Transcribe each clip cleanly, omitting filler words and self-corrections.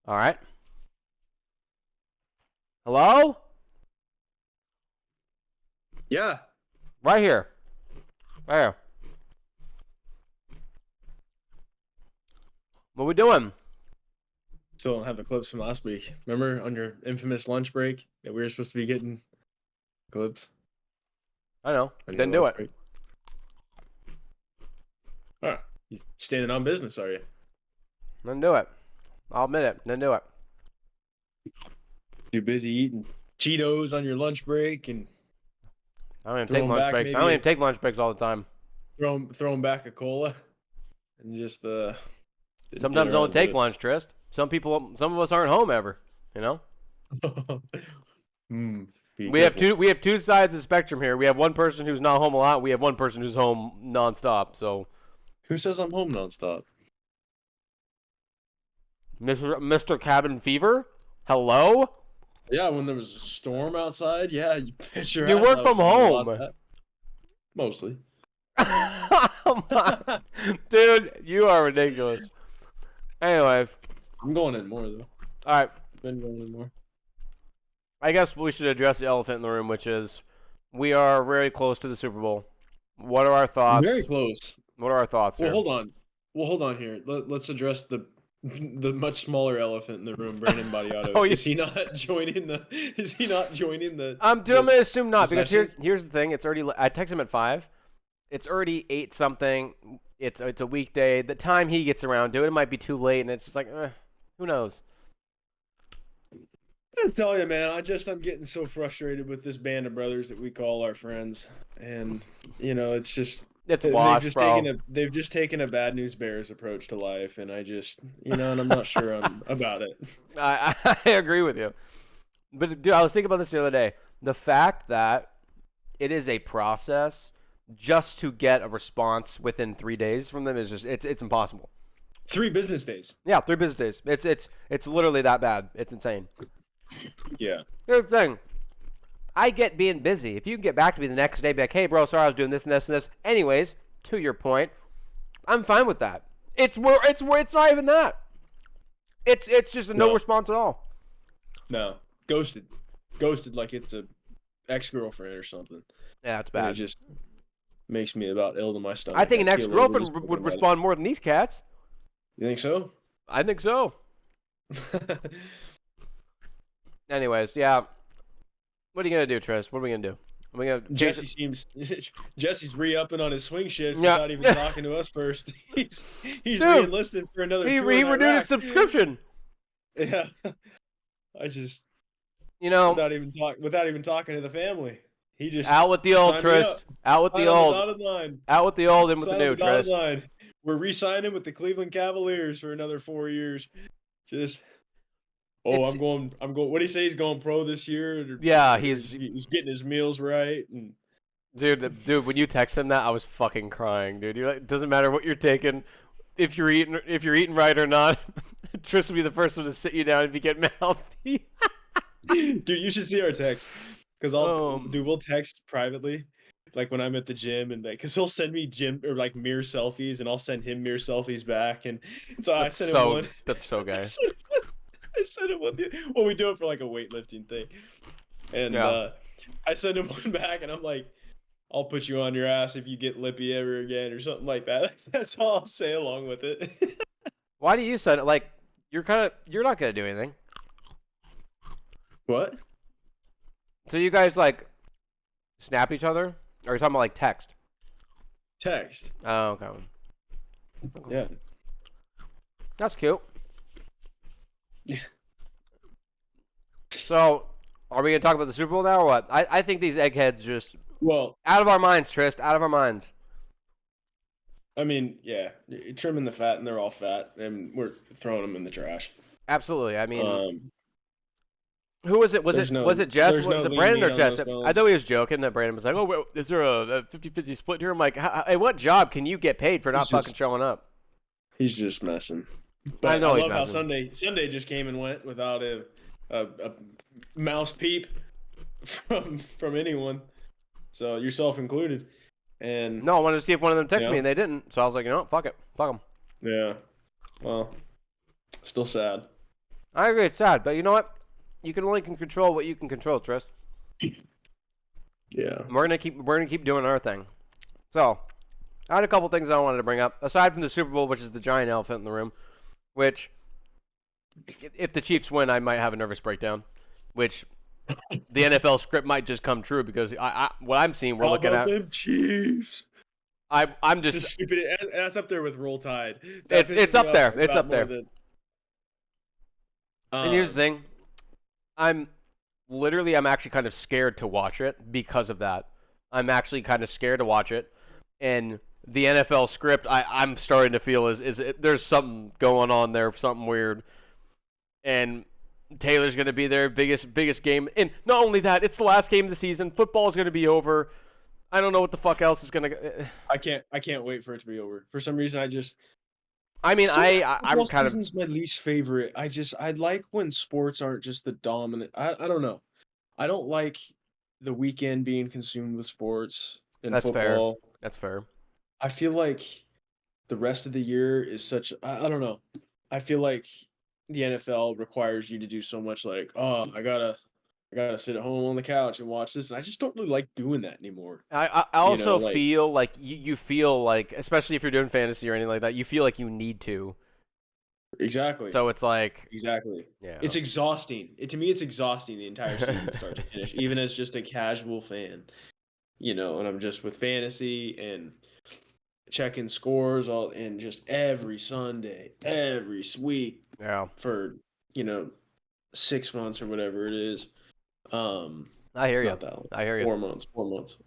All right. Hello? Yeah. Right here. Right here. What we doing? Still don't have the clips from last week. Remember on your infamous lunch break that we were supposed to be getting clips I know. on your Didn't do lunch it. break? Huh. You standing on business, are you? Didn't do it. I'll admit it. Didn't do it. Too busy eating Cheetos on your lunch break and I don't even take throwing lunch back breaks. I don't maybe even take lunch breaks all the time. throwing back a cola and just Sometimes I don't do take lunch, Trist. Some of us aren't home ever. You know. Hmm. Be We have careful. two sides of the spectrum here. We have one person who's not home a lot. We have one person who's home nonstop. So, Who says I'm home nonstop? Mr. Cabin Fever, hello. Yeah, when there was a storm outside, yeah, you bet your You ass work I was from home a lot. home. Mostly. Oh my, dude, you are ridiculous. Anyways, I'm going in more though. all right. Been going in more. I guess we should address the elephant in the room, which is we are very close to the Super Bowl. What are our thoughts? Very close. What are our thoughts Well, here? hold on. Well, hold on here. Let's address the much smaller elephant in the room, Brandon Badiato. Oh, yeah. Is he not joining the? Is he not joining the? I'm gonna assume not because session? here's the thing. It's already. I text him at 5. It's already 8 something. It's a weekday. The time he gets around to it, it might be too late, and it's just like, who knows? I tell you, man, I'm getting so frustrated with this band of brothers that we call our friends, and it's just It's washed, bro. they've just taken a bad news bears approach to life, and I just and I'm not sure I'm about it. I agree with you. But dude, I was thinking about this the other day. The fact that it is a process just to get a response within 3 days from them is just it's impossible. 3 business days. Yeah, 3 business days. It's literally that bad. It's insane. Yeah. Here's the thing. I get being busy. If you can get back to me the next day, be like, hey, bro, sorry, I was doing this and this and this. Anyways, to your point, I'm fine with that. It's not even that. It's just a no response at all. No, ghosted like it's a ex-girlfriend or something. Yeah, it's And bad. it just makes me about ill to my stomach. I think an feel a little ex-girlfriend just would thinking about respond more than these cats. it. You think so? I think so. Anyways, yeah. What are you gonna do, Trist? What are we gonna do? Are we gonna Jesse's re-upping on his swing shift Yeah. without even talking to us first. He's Dude, re-enlisted for another he tour in renewed Iraq. his subscription. Yeah, I just without even talking to the family. He just out with the old, signed me Trist. up. Out with the Sign on old. dotted line. Out with the old, in with the Sign on new, dotted Trist. line. We're re-signing with the Cleveland Cavaliers for another 4 years. Just I'm going. What do you say? He's going pro this year? Yeah, he's getting his meals right. And dude, when you text him that, I was fucking crying, dude. It doesn't matter what you're taking, if you're eating right or not. Trist will be the first one to sit you down if you get mouthy. Dude, you should see our text, because we'll text privately, like when I'm at the gym, and because he'll send me gym or like mirror selfies, and I'll send him mirror selfies back, and so I sent him one. That's so gay. I sent him one. Well, we do it for like a weightlifting thing, and I send him one back, and I'm like, I'll put you on your ass if you get lippy ever again, or something like that. That's all I'll say along with it. Why do you send it? Like, you're not gonna do anything. What? So you guys like snap each other, or are you talking about like text? Text. Oh, okay. Yeah. That's cute. So, are we gonna talk about the Super Bowl now, or what? I think these eggheads just out of our minds, Trist. Out of our minds. I mean, yeah, you're trimming the fat, and they're all fat, and we're throwing them in the trash. Absolutely. I mean, who was it? Was it Jess? Was it Brandon or Jess? I thought he was joking. That Brandon was like, "Oh, is there a 50-50 split here?" I'm like, "Hey, what job can you get paid for not fucking showing up?" He's just messing. But I know. I love how Sunday just came and went without a mouse peep from anyone. So yourself included. And no, I wanted to see if one of them texted me, and they didn't. So I was like, fuck it, fuck them. Yeah. Well, still sad. I agree, it's sad, but you know what? You can only control what you can control, Tris. Yeah. We're gonna keep doing our thing. So, I had a couple things I wanted to bring up aside from the Super Bowl, which is the giant elephant in the room. Which, if the Chiefs win, I might have a nervous breakdown. Which the NFL script might just come true because what I'm seeing, we're How looking about at. them Chiefs? I'm It's just. the stupid. And that's up there with Roll Tide. That It's pisses me up off there. It's about up more there. than. And here's the Um. thing, I'm I'm actually kind of scared to watch it because of that. I'm actually kind of scared to watch it, and the NFL script I'm starting to feel there's something going on there, something weird, and Taylor's going to be their biggest game, and not only that, it's the last game of the season. Football is going to be over. I don't know what the fuck else is going to. I can't wait for it to be over. For some reason, I just. I mean, See, I'm football kind of. season's my least favorite. I like when sports aren't just the dominant. I don't know. I don't like the weekend being consumed with sports and That's fair. football. That's fair. I feel like the rest of the year is such. I don't know. I feel like the NFL requires you to do so much. Like, oh, I gotta sit at home on the couch and watch this. And I just don't really like doing that anymore. I You know, also like feel like you feel like, especially if you're doing fantasy or anything like that, you feel like you need to. exactly, So it's like, exactly. yeah, It's exhausting. To me, it's exhausting the entire season, start to finish, even as just a casual fan. And I'm just with fantasy and checking scores all and just every Sunday, every week yeah. for you know 6 months or whatever it is. Um, I hear you. Not that long. I hear you. 4 months. 4 months.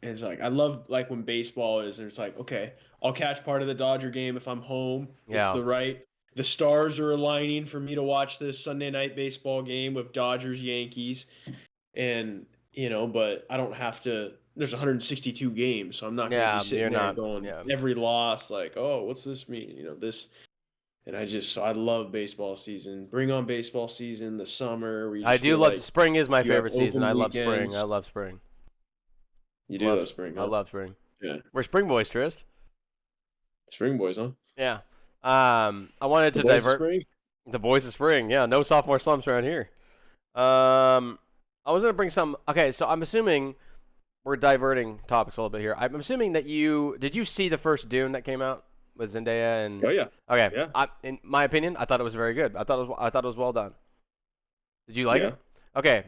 And it's like I love like when baseball is, and it's like, okay, I'll catch part of the Dodger game if I'm home. It's Yeah, the stars are aligning for me to watch this Sunday night baseball game with Dodgers Yankees, and but I don't have to. There's 162 games, so I'm not going to be yeah. sitting You're there not. going Yeah, every loss like, oh, what's this mean? This. And I love baseball season. Bring on baseball season, the summer where you I just do feel love. like Spring is my you have favorite season. open I love spring. I weekends. love spring. You do Love. love spring, I huh? love spring. Yeah. We're spring boys, Trist. Spring boys, huh? Yeah. I wanted The to boys of divert spring? the boys of spring. Yeah, no sophomore slumps around here. Um, I was gonna bring some. Okay, so I'm assuming we're diverting topics a little bit here. I'm assuming that did you see the first Dune that came out with Zendaya and Oh yeah. okay. Yeah. In my opinion, I thought it was very good. I thought it was well done. Did you like Yeah. it? Okay.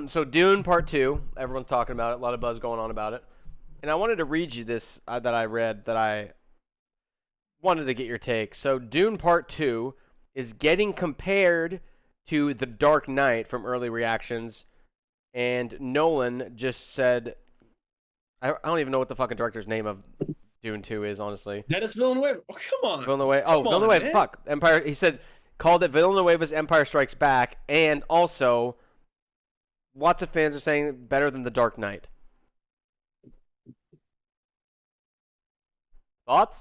So Dune Part Two. Everyone's talking about it. A lot of buzz going on about it. And I wanted to read you this that I read that I wanted to get your take. So Dune Part Two is getting compared to The Dark Knight from early reactions, and Nolan just said, I don't even know what the fucking director's name of Dune 2 is, honestly. Dennis Villeneuve. Oh, come on. Villeneuve. Oh, Come on, Villeneuve. man. Fuck. Empire. He said, called it Villeneuve's Empire Strikes Back, and also lots of fans are saying better than The Dark Knight. Thoughts?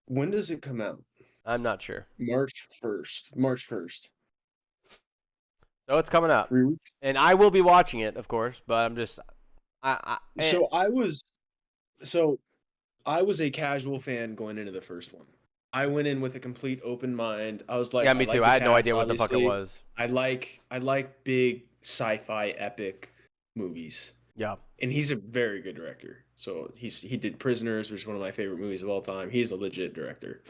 When does it come out? I'm not sure. March 1st. March 1st. So it's coming up, 3 weeks. and I will be watching it, of course. But I'm just, So I was a casual fan going into the first one. I went in with a complete open mind. I was like, yeah, I me like too. the I had no cast, idea what the fuck it obviously. was. I like big sci-fi epic movies. Yeah. And he's a very good director. So he did Prisoners, which is one of my favorite movies of all time. He's a legit director.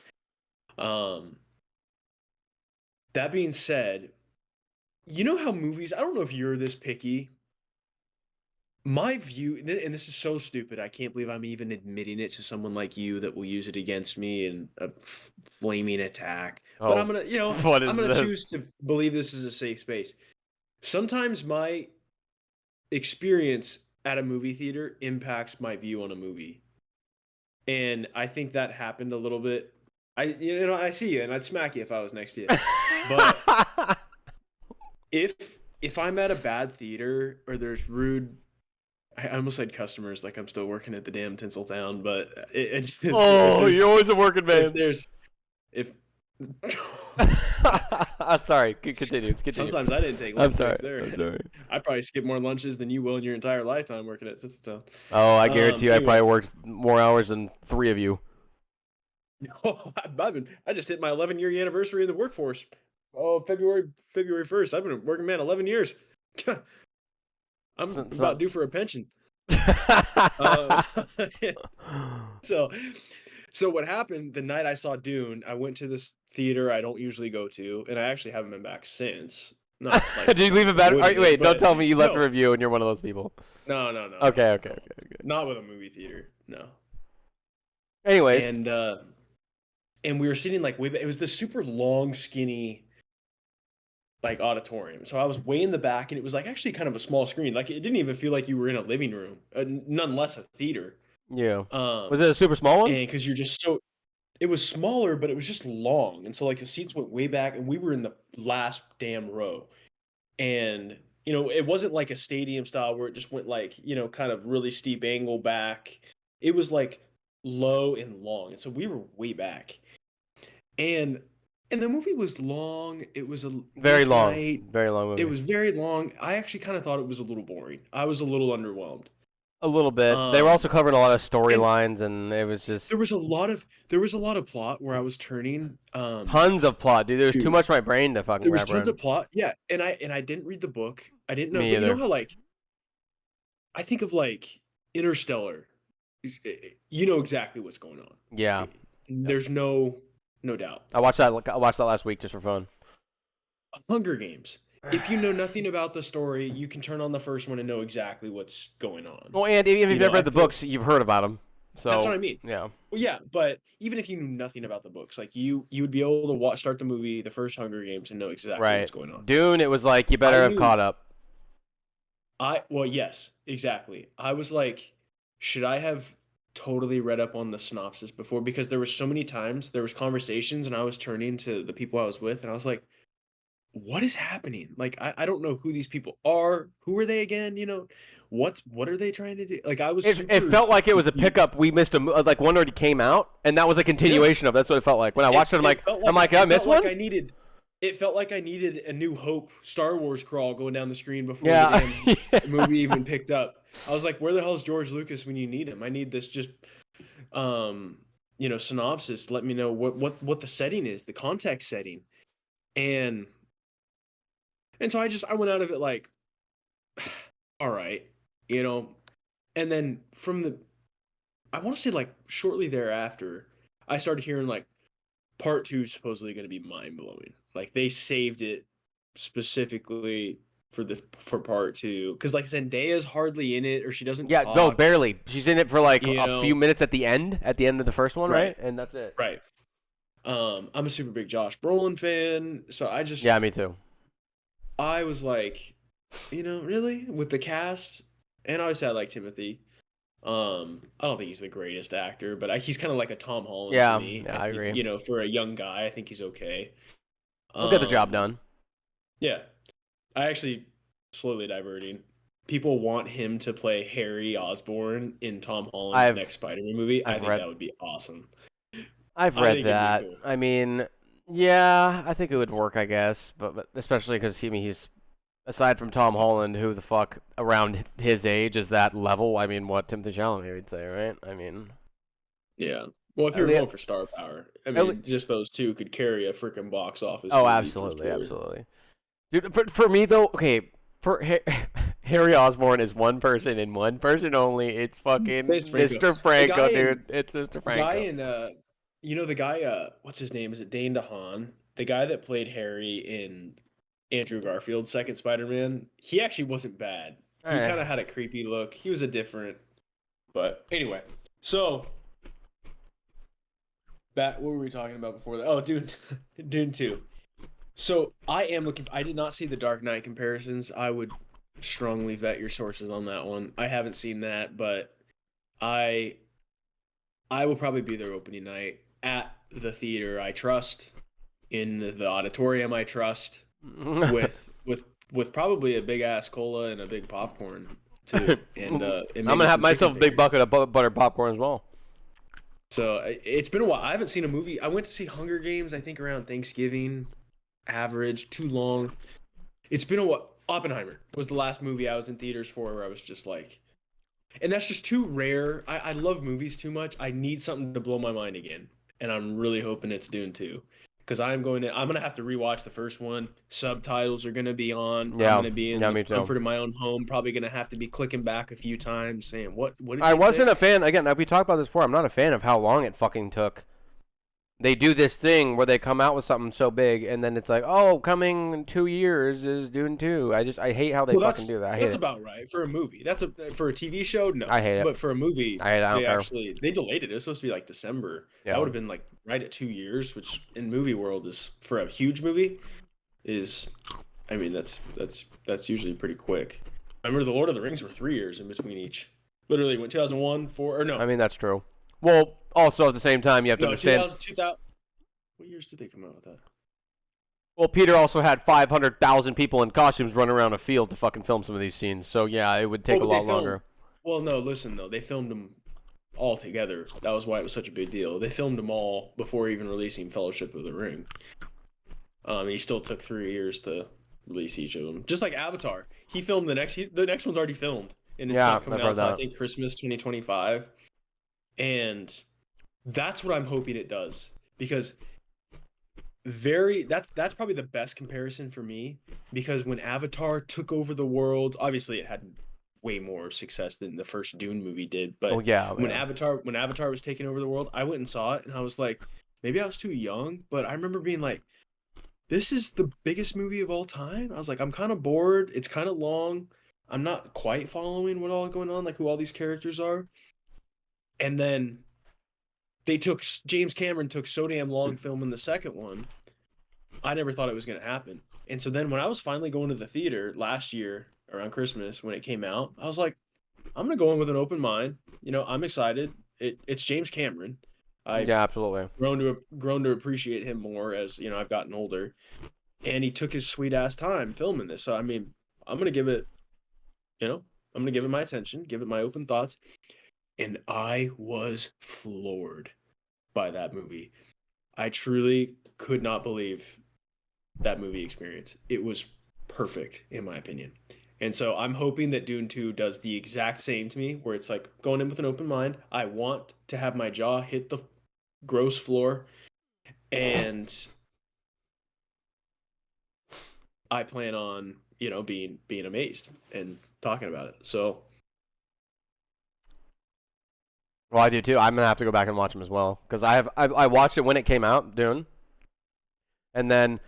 That being said, you know how movies, I don't know if you're this picky. My view, and this is so stupid, I can't believe I'm even admitting it to someone like you that will use it against me in a flaming attack. But Oh, I'm gonna, what is I'm gonna this? choose to believe this is a safe space. Sometimes my experience at a movie theater impacts my view on a movie. And I think that happened a little bit. I see you and I'd smack you if I was next to you. But if I'm at a bad theater or there's rude, I almost said customers, like I'm still working at the damn Tinseltown, but it's just oh, you're always a working if man. there's if I'm sorry. Continue. sometimes I didn't take I'm lunch sorry. breaks there. I'm sorry. I probably skip more lunches than you will in your entire lifetime working at Tinseltown. Oh, I guarantee you, I Anyway. probably worked more hours than 3 of you. I just hit my 11-year anniversary in the workforce. Oh, February 1st. I've been a working man 11 years. I'm It's about not. due for a pension. Uh, so so what happened the night I saw Dune, I went to this theater I don't usually go to, and I actually haven't been back since. Not like Did you I'm leave it better? avoiding it, Wait, don't but tell me you left a no, review and you're one of those people. no. Okay, okay, Come on. okay, okay. Not with a movie theater. No. Anyways, And and we were sitting like way back. It was this super long, skinny like auditorium. So I was way in the back, and it was like actually kind of a small screen. Like it didn't even feel like you were in a living room, nonetheless a theater. yeah. Was Um, it a super small one? and because you're just so it was smaller, but it was just long, and so like the seats went way back, and we were in the last damn row. And it wasn't like a stadium style where it just went like kind of really steep angle back. It was like low and long, and so we were way back. And the movie was long. It was a Very long, weeknight. very long It movie. was very long. I actually kind of thought it was a little boring. I was a little underwhelmed. A little bit. They were Um, also covering a lot of and storylines, and it was just there was a lot of plot where I was turning tons of plot, dude. There was too to much for my brain to fucking there was wrap tons around. of plot. Yeah, and I didn't read the book. I didn't know, Me but you know either. how like I think of like Interstellar. You know exactly what's going on. Yeah. Yep. There's no doubt. I watched that. I watched that last week just for fun. Hunger Games. If you know nothing about the story, you can turn on the first one and know exactly what's going on. Well, and even if you've never I read the feel books, you've heard about them. that's So what I mean. yeah. Well, yeah, but even if you knew nothing about the books, like you would be able to start the movie, the first Hunger Games, and know exactly Right. what's going on. Dune, it was like you better I have knew caught up. well, yes, exactly. I was like, should I have totally read up on the synopsis before? Because there was so many times there was conversations, and I was turning to the people I was with, and I was like, what is happening? Like, I don't know who these people are. Who are they again? What are they trying to do? Like, I was It super felt like it was a confused. pickup. We missed like one already came out, and that was a Yes, continuation of. That's what it felt like when I watched it. it felt I'm like like, did I miss one? it felt like I needed a New Hope Star Wars crawl going down the screen before the Yeah. damn movie even picked up. I was like, where the hell is George Lucas when you need him? I need this just synopsis to let me know what the setting is, the context setting. And so I went out of it like, all right, you know. And then I want to say like shortly thereafter, I started hearing like part two is supposedly going to be mind blowing. Like they saved it specifically for part two because like Zendaya's hardly in it or she doesn't Yeah, no, talk. barely. She's in it for like You a few know, minutes at the end of the first one, right, right? And that's it. right. I'm a super big Josh Brolin fan, so Yeah, me too. I was like, really with the cast, and obviously I like Timothy. I don't think he's the greatest actor, but he's kind of like a Tom Holland to Yeah, me. yeah, I I think, agree. for a young guy, I think he's okay. We'll get the job Um, done. yeah, I actually slowly diverting. People want him to play Harry Osborn in Tom Holland's I've next Spider-Man movie. I I've think read that would be awesome. I've I read think it'd be that. cool. I mean, yeah, I think it would work, I guess, but especially because he's aside from Tom Holland, who the fuck around his age is that level? I mean, what Timothy Chalamet would say, right? I mean, Yeah. Well, if at you're le- going for star power, I at le- mean, just those two could carry a freaking box office oh, movie for absolutely, sure. absolutely. Dude, for me though, okay, for Harry Osborn is one person and one person only. It's fucking Face Franco. Mr. The Franco, guy dude. in It's Mr. the guy Franco. in the guy what's his name? Is it Dane DeHaan? The guy that played Harry in Andrew Garfield's second Spider-Man. He actually wasn't bad. He Eh. kind of had a creepy look. He was a different, but anyway. So, what were we talking about before that? Oh, Dune, Dune 2. So I am looking. I did not see the Dark Knight comparisons. I would strongly vet your sources on that one. I haven't seen that, but I will probably be there opening night at the theater I trust, in the auditorium I trust, with probably a big ass cola and a big popcorn too, and I'm maybe gonna have some chicken myself a big fingers. bucket of buttered popcorn as well. So it's been a while. I haven't seen a movie. I went to see Hunger Games, I think around Thanksgiving. Average, too long. It's been a while. Oppenheimer was the last movie I was in theaters for where I was just like, and that's just too rare. I love movies too much. I need something to blow my mind again. and I'm really hoping it's Dune 2. Because I'm gonna have to rewatch the first one. Subtitles are gonna be on. I'm Yeah, gonna be in yeah, the me too. comfort of my own home. Probably gonna have to be clicking back a few times, saying what did I he say? wasn't a fan. Again, we talked about this before. I'm not a fan of how long it fucking took. They do this thing where they come out with something so big, and then it's like, oh, coming in 2 years is Dune 2. I hate how they Well, fucking do that. I hate that's it. about right for a movie. For a TV show, no. I hate it. But for a movie, I hate it. I don't care. they delayed it. It was supposed to be like December. That Yeah. would have been like right at 2 years, which in movie world is for a huge movie is, I mean that's usually pretty quick. I remember the Lord of the Rings were 3 years in between each. Literally went 2001, four or no, I mean, that's true. Well, also at the same time, you have to no understand. 2000. What years did they come out with that? Well, Peter also had 500,000 people in costumes running around a field to fucking film some of these scenes. So yeah, it would take Well, a but they lot filmed. longer. Well, no, listen though, they filmed them all together. That was why it was such a big deal. They filmed them all before even releasing Fellowship of the Ring. He still took 3 years to release each of them. Just like Avatar, he filmed the next one's already filmed, and it's Yeah, not coming I've out heard until I that. think Christmas 2025. And that's what I'm hoping it does, because that's probably the best comparison for me, because when Avatar took over the world, obviously it had way more success than the first Dune movie did, but Oh yeah, when yeah. Avatar was taking over the world, I went and saw it and I was like, maybe I was too young, but I remember being like, this is the biggest movie of all time. I was like, I'm kind of bored. It's kind of long. I'm not quite following what all going on, like who all these characters are. And then James Cameron took so damn long filming the second one. I never thought it was going to happen. And so then when I was finally going to the theater last year around Christmas when it came out, I was like, I'm going to go in with an open mind. I'm excited. It's James Cameron. I've Yeah, absolutely. grown to appreciate him more as, I've gotten older. And he took his sweet ass time filming this. So I mean, I'm going to give it, I'm going to give it my attention, give it my open thoughts. And I was floored by that movie. I truly could not believe that movie experience. It was perfect in my opinion. And so I'm hoping that Dune 2 does the exact same to me, where it's like going in with an open mind. I want to have my jaw hit the gross floor, and I plan on, being amazed and talking about it. So Well, I do too. I'm gonna have to go back and watch them as well because I watched it when it came out, Dune, and then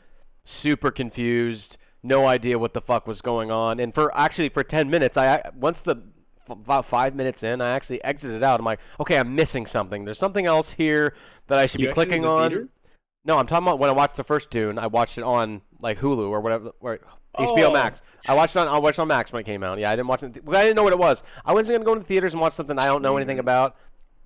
super confused, no idea what the fuck was going on, and for 10 minutes, once about 5 minutes in, I actually exited out. I'm like, okay, I'm missing something. There's something else here that I should you be exited clicking the on. theater? No, I'm talking about when I watched the first Dune. I watched it on like Hulu or whatever, or HBO Oh, Max. I watched it on Max when it came out. Yeah, I didn't watch it. I didn't know what it was. I wasn't gonna go to the theaters and watch something I don't know anything streaming. about.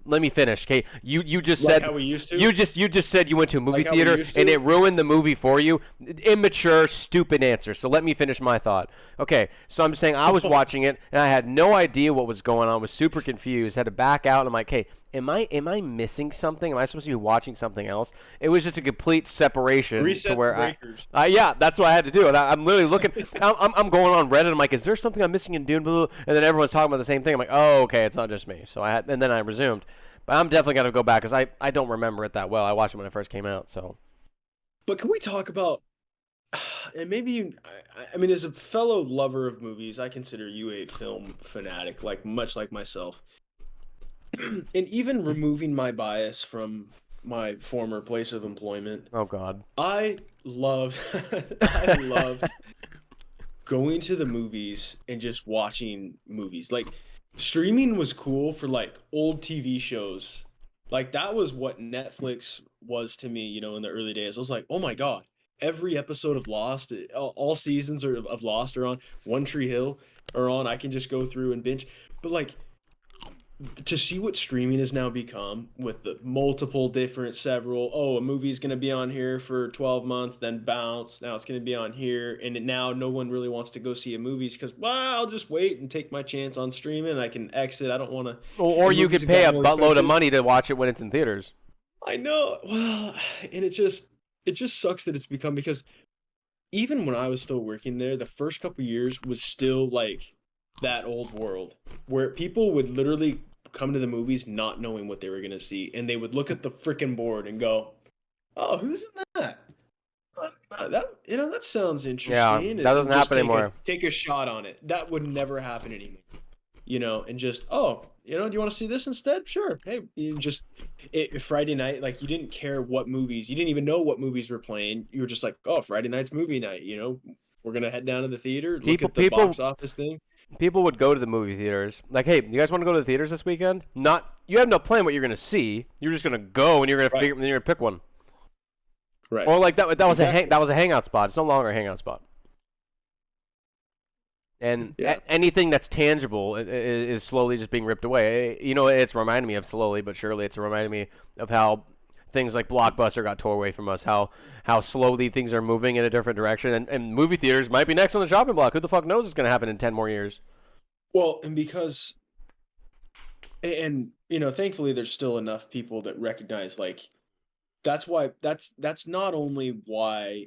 Let me finish. Okay, you just Like said how we used to? you just said you went to a movie Like how we theater used and to? it ruined the movie for you. Immature, stupid answer. So let me finish my thought. Okay, so I'm saying I was watching it and I had no idea what was going on. Was super confused. Had to back out. I'm like, hey, am I missing something? Am I supposed to be watching something else? It was just a complete separation to Reset the where breakers. yeah, that's what I had to do. And I'm literally looking. I'm going on Reddit. I'm like, is there something I'm missing in Dune? Blah, blah, and then everyone's talking about the same thing. I'm like, oh, okay, it's not just me. And then I resumed. But I'm definitely gonna go back because I don't remember it that well. I watched it when it first came out. So But can we talk about, and maybe I mean, as a fellow lover of movies, I consider you a film fanatic, like much like myself. And even removing my bias from my former place of employment, oh god, I loved, I loved going to the movies and just watching movies. Like streaming was cool for like old TV shows. Like that was what Netflix was to me, in the early days. I was like, "Oh my god, every episode of Lost, all seasons of Lost are on. One Tree Hill are on. I can just go through and binge." But like to see what streaming has now become with the multiple different a movie is going to be on here for 12 months, then bounce, now it's going to be on here, and now no one really wants to go see a movie because, well, I'll just wait and take my chance on streaming. I can exit. I don't want to. or And you movies could have pay got a more buttload of expensive. money to watch it when it's in theaters. I know. Well, and it just sucks that it's become, because even when I was still working there, the first couple years was still like that old world where people would literally come to the movies not knowing what they were gonna see, and they would look at the freaking board and go, "Oh, who's in that? That that sounds Yeah, interesting," that doesn't and just happen anymore. take a shot on it. That would never happen anymore. And just, oh, do you want to see this instead? Sure. Hey, you just Friday night, like you didn't care what movies, you didn't even know what movies were playing. You were just like, oh, Friday night's movie night. We're gonna head down to the theater, look People, at the people, box office thing. people would go to the movie theaters. Like, hey, you guys want to go to the theaters this weekend? Not, you have no plan what you're gonna see. You're just gonna go and you're gonna Right. figure, and you're gonna pick one. Right. Or like that was Exactly. that was a hangout spot. It's no longer a hangout spot. And Yeah. anything that's tangible is slowly just being ripped away. It's reminding me of slowly but surely. It's reminding me of how things like Blockbuster got tore away from us. How slowly things are moving in a different direction. And movie theaters might be next on the shopping block. Who the fuck knows what's going to happen in 10 more years? Well, and because, and thankfully there's still enough people that recognize, like, that's not only why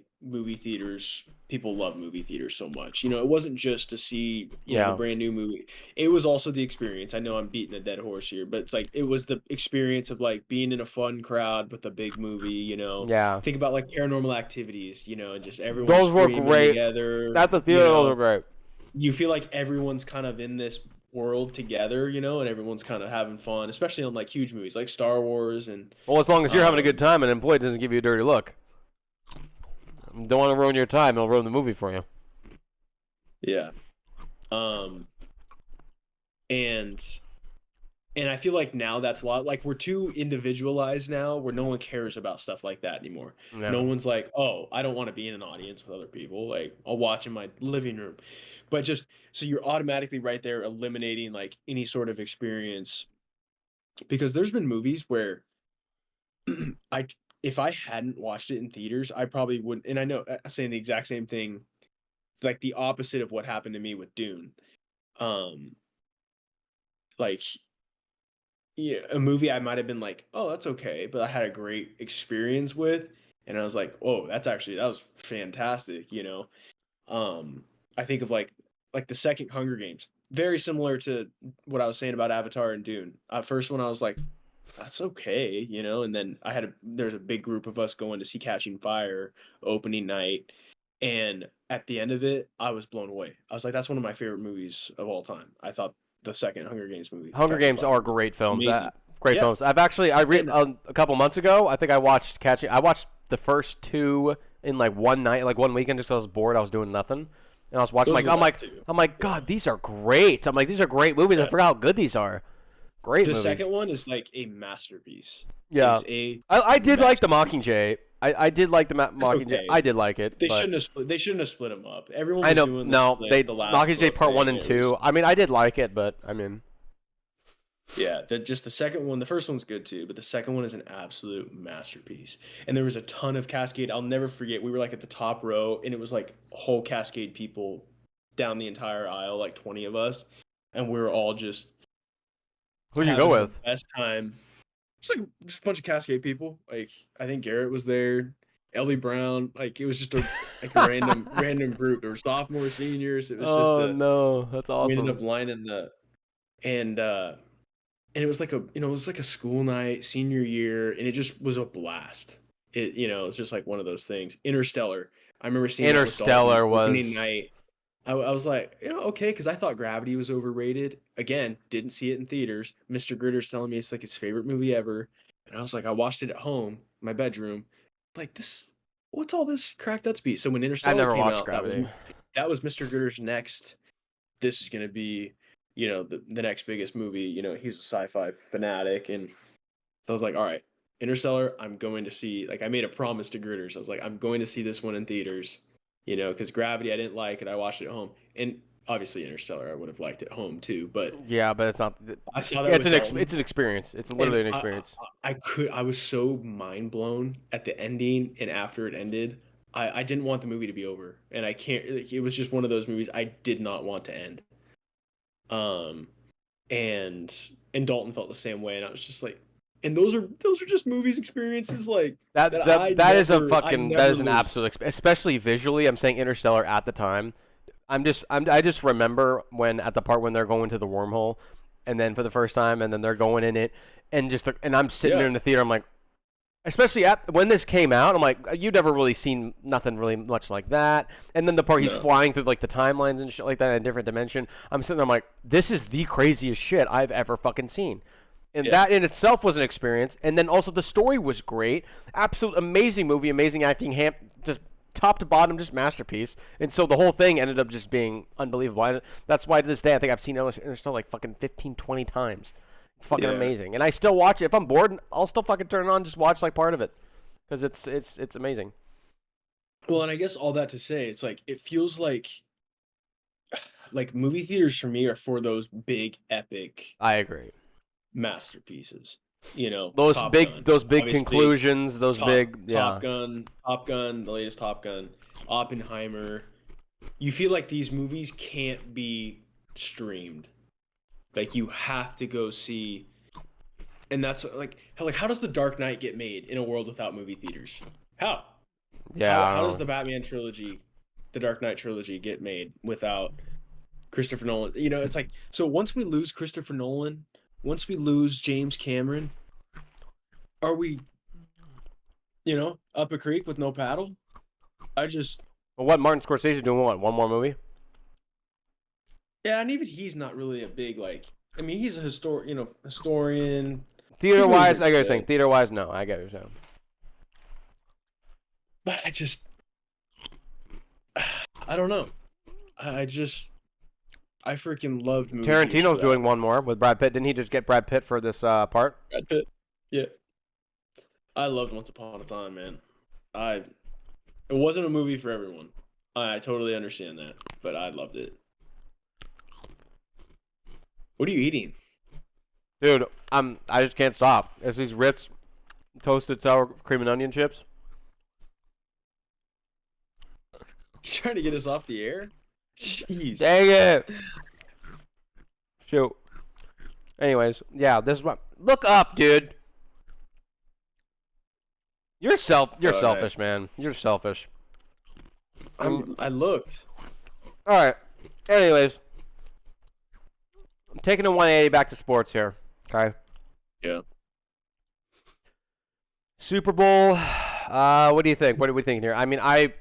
people love movie theaters so much. It wasn't just to see, a Yeah. brand new movie. It was also the experience. I know I'm beating a dead horse here, but it's like it was the experience of like being in a fun crowd with a big movie. Yeah. Think about like Paranormal Activities, and just everyone Those were screaming great. together. At the theater, those were great. You feel like everyone's kind of in this world together, and everyone's kind of having fun, especially on like huge movies like Star Wars and Well, as long as you're having a good time and an employee doesn't give you a dirty look. Don't want to ruin your time. It'll ruin the movie for you. yeah. And I feel like now that's a lot, like we're too individualized now where no one cares about stuff like that anymore. Yeah. No one's like, oh, I don't want to be in an audience with other people. Like I'll watch in my living room. But just so you're automatically right there eliminating like any sort of experience, because there's been movies where I if I hadn't watched it in theaters, I probably wouldn't. And I know I'm saying the exact same thing, like the opposite of what happened to me with Dune. Um, like yeah, a movie I might have been like, oh, that's okay, but I had a great experience with, and I was like, oh, that was fantastic. I think of like the second Hunger Games, very similar to what I was saying about Avatar and Dune. First one, I was like, that's okay. And then there's a big group of us going to see Catching Fire opening night, and at the end of it, I was blown away. I was like, that's one of my favorite movies of all time. I thought the second Hunger Games movie, Hunger Catching Games Fire, are was great films. amazing. Great Yeah, films. and A couple months ago, I think I watched I watched the first two in like one night, like one weekend, just 'cause I was bored. I was doing nothing, and I was watching. those Like were bad too. I'm like, Yeah. God, these are great. I'm like, these are great movies. I Yeah. forgot how good these are. Great The movies. second one is like a masterpiece. It Yeah, is a I did like the masterpiece. Mockingjay. I did like the It's Mockingjay. okay. I did like it, They but shouldn't have split. They shouldn't have split them up. Everyone I was know doing the no, split, they the last Mockingjay book Part One thing. and It was Two. I mean, I did like it, but I mean, yeah. Just the second one. The first one's good too, but the second one is an absolute masterpiece. And there was a ton of Cascade. I'll never forget. We were like at the top row, and it was like whole Cascade people down the entire aisle, like 20 of us, and we were all just who'd you having go the with? best time. Just like just a bunch of Cascade people. Like I think Garrett was there, Ellie Brown. Like it was just a random group. There were sophomores, seniors. It was just Oh a no, that's we ended awesome. up lining the and and it was like a school night, senior year, and it just was a blast. It's just like one of those things. Interstellar. I remember seeing that with Dalton Interstellar opening was. night. I was like, okay, because I thought Gravity was overrated. Again, didn't see it in theaters. Mr. Gritter's telling me it's like his favorite movie ever. And I was like, I watched it at home, in my bedroom. Like this, what's all this cracked up to be? So when I've Interstellar never came watched out, Gravity. that was Mr. Gritter's next. This is gonna be, the next biggest movie. He's a sci-fi fanatic, and so I was like, all right, Interstellar, I'm going to see. Like, I made a promise to Gritters. I was like, I'm going to see this one in theaters, because Gravity, I didn't like it. I watched it at home. And obviously, Interstellar, I would have liked at home too. But Yeah, but it's not. I saw that with It's Dalton. an experience. It's And literally an experience. I was so mind blown at the ending and after it ended. I didn't want the movie to be over. And I can't, like, it was just one of those movies I did not want to end. Um, and Dalton felt the same way. And I was just like, and those are just movies experiences like that I That never is an lose. absolute especially visually. I'm saying Interstellar at the time. I just remember when at the part when they're going to the wormhole, and then for the first time, and then they're going in it, and and I'm sitting Yeah. there in the theater. I'm like, especially when this came out, I'm like, you've never really seen nothing really much like that. And then the part he's No. flying through like the timelines and shit like that in a different dimension. I'm sitting there, I'm like, this is the craziest shit I've ever fucking seen. And Yeah. that in itself was an experience. And then also the story was great. Absolute amazing movie, amazing acting, just top to bottom, just masterpiece. And so the whole thing ended up just being unbelievable. That's why to this day I think I've seen Interstellar like fucking 15, 20 times. It's fucking Yeah. amazing, and I still watch it. If I'm bored, I'll still fucking turn it on, just watch like part of it, because it's amazing. Well, and I guess all that to say, it's like it feels like movie theaters for me are for those big epic I agree. masterpieces. You know, Those Top big Gun, those big obviously. conclusions, those big yeah. Top Gun, the latest Top Gun, Oppenheimer. You feel like these movies can't be streamed. Like you have to go see, and that's like how does The Dark Knight get made in a world without movie theaters? How? Yeah, I How don't does know. the Batman trilogy, the Dark Knight trilogy, get made without Christopher Nolan? You know, it's like so once we lose Christopher Nolan, once we lose James Cameron, are we, up a creek with no paddle? I just Well, what Martin Scorsese doing? What, one more movie? Yeah, and even he's not really a big I mean, he's a historian. He's Theater really wise, good I to get what you're say. saying. Theater wise, no, I get what you're saying. But I don't know. I freaking loved movie theaters for Tarantino's that. doing one more with Brad Pitt. Didn't he just get Brad Pitt for this part? Brad Pitt. Yeah. I loved Once Upon a Time, man. I It wasn't a movie for everyone. I totally understand that, but I loved it. What are you eating? Dude, I just can't stop. It's these Ritz toasted sour cream and onion chips. You trying to get us off the air? Jeez. Dang it! Shoot. Anyways, yeah, this is what. Look up, dude. You're Okay. selfish, man. You're selfish. I looked. All right. Anyways, I'm taking a 180 back to sports here. Okay. Yeah. Super Bowl. What do you think? What are we thinking here? I mean, I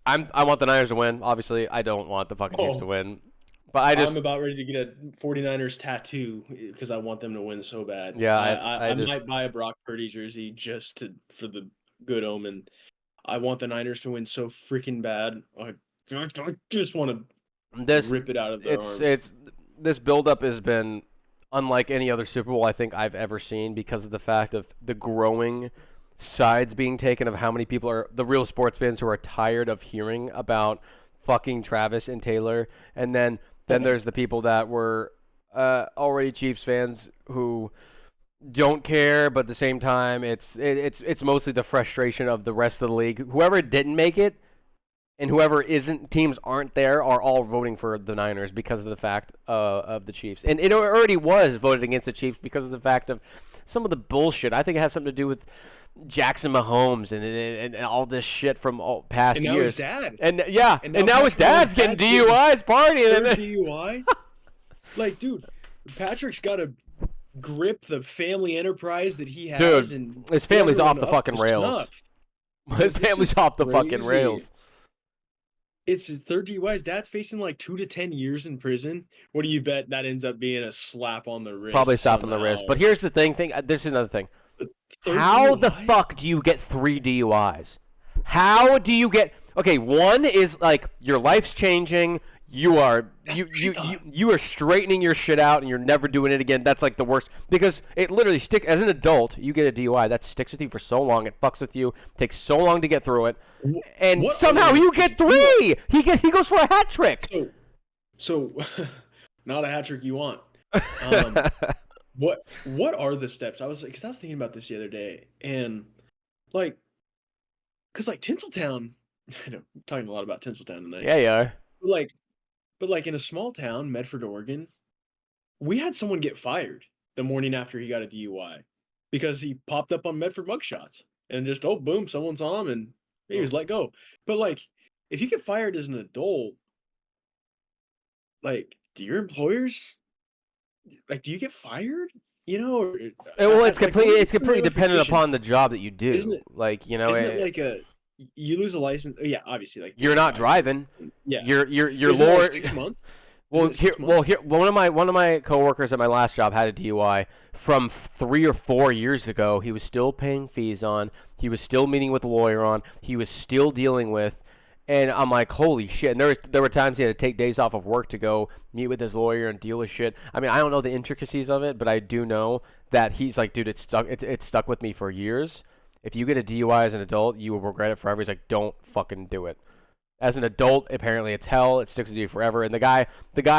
want the Niners to win. Obviously, I don't want the fucking Chiefs to win. But I'm about ready to get a 49ers tattoo because I want them to win so bad. Yeah, I might buy a Brock Purdy jersey just for the good omen. I want the Niners to win so freaking bad. I just want to rip it out of their arms. This buildup has been unlike any other Super Bowl I think I've ever seen because of the fact of the growing sides being taken of how many people are the real sports fans who are tired of hearing about fucking Travis and Taylor, and then there's the people that were already Chiefs fans who don't care, but at the same time, it's mostly the frustration of the rest of the league. Whoever didn't make it and whoever isn't, teams aren't there, are all voting for the Niners because of the fact of the Chiefs. And it already was voted against the Chiefs because of the fact of some of the bullshit. I think it has something to do with Jackson Mahomes and all this shit from all past And now years. his dad. And yeah, And and now now his dad's getting DUIs, partying. Third DUI? Like, dude, Patrick's got to grip the family enterprise that he has. Dude, and his family's off the up fucking to rails. snuff. His family's off the fucking crazy. rails. It's his third DUI. His dad's facing like 2 to 10 years in prison. What do you bet that ends up being a slap on the wrist? Probably slap on the wrist. But here's the thing. This is another thing. How the fuck do you get 3 DUIs? How do you get? Okay, one is like your life's changing. You are you are straightening your shit out, and you're never doing it again. That's like the worst because it literally stick as an adult. You get a DUI that sticks with you for so long. It fucks with you. Takes so long to get through it, and somehow you get 3. He goes for a hat trick. So not a hat trick you want. What are the steps? Because I was thinking about this the other day, and because Tinseltown, I know I'm talking a lot about Tinseltown tonight. Yeah, you are. But in a small town, Medford, Oregon, we had someone get fired the morning after he got a DUI because he popped up on Medford mugshots and just boom, someone saw him and he was let go. But if you get fired as an adult, do your employers like, do you get fired? You know, or, Well, it's like, what are the completely dependent ramifications? upon the job that you Isn't do. it? Like, you know, Isn't it like a you lose a license? Oh, yeah, obviously, like you're being not driving. driving. Yeah, Your isn't it like lawyer. 6 months? Isn't Well, it 6 months? one of my coworkers at my last job had a DUI from 3 or 4 years ago. He was still paying fees on. He was still meeting with a lawyer on. He was still dealing with, and I'm like, holy shit. And there were times he had to take days off of work to go meet with his lawyer and deal with shit. I mean, I don't know the intricacies of it, but I do know that he's like, dude, it's stuck with me for years. If you get a DUI as an adult, you will regret it forever. He's like, don't fucking do it. As an adult, apparently it's hell. It sticks with you forever. And the guy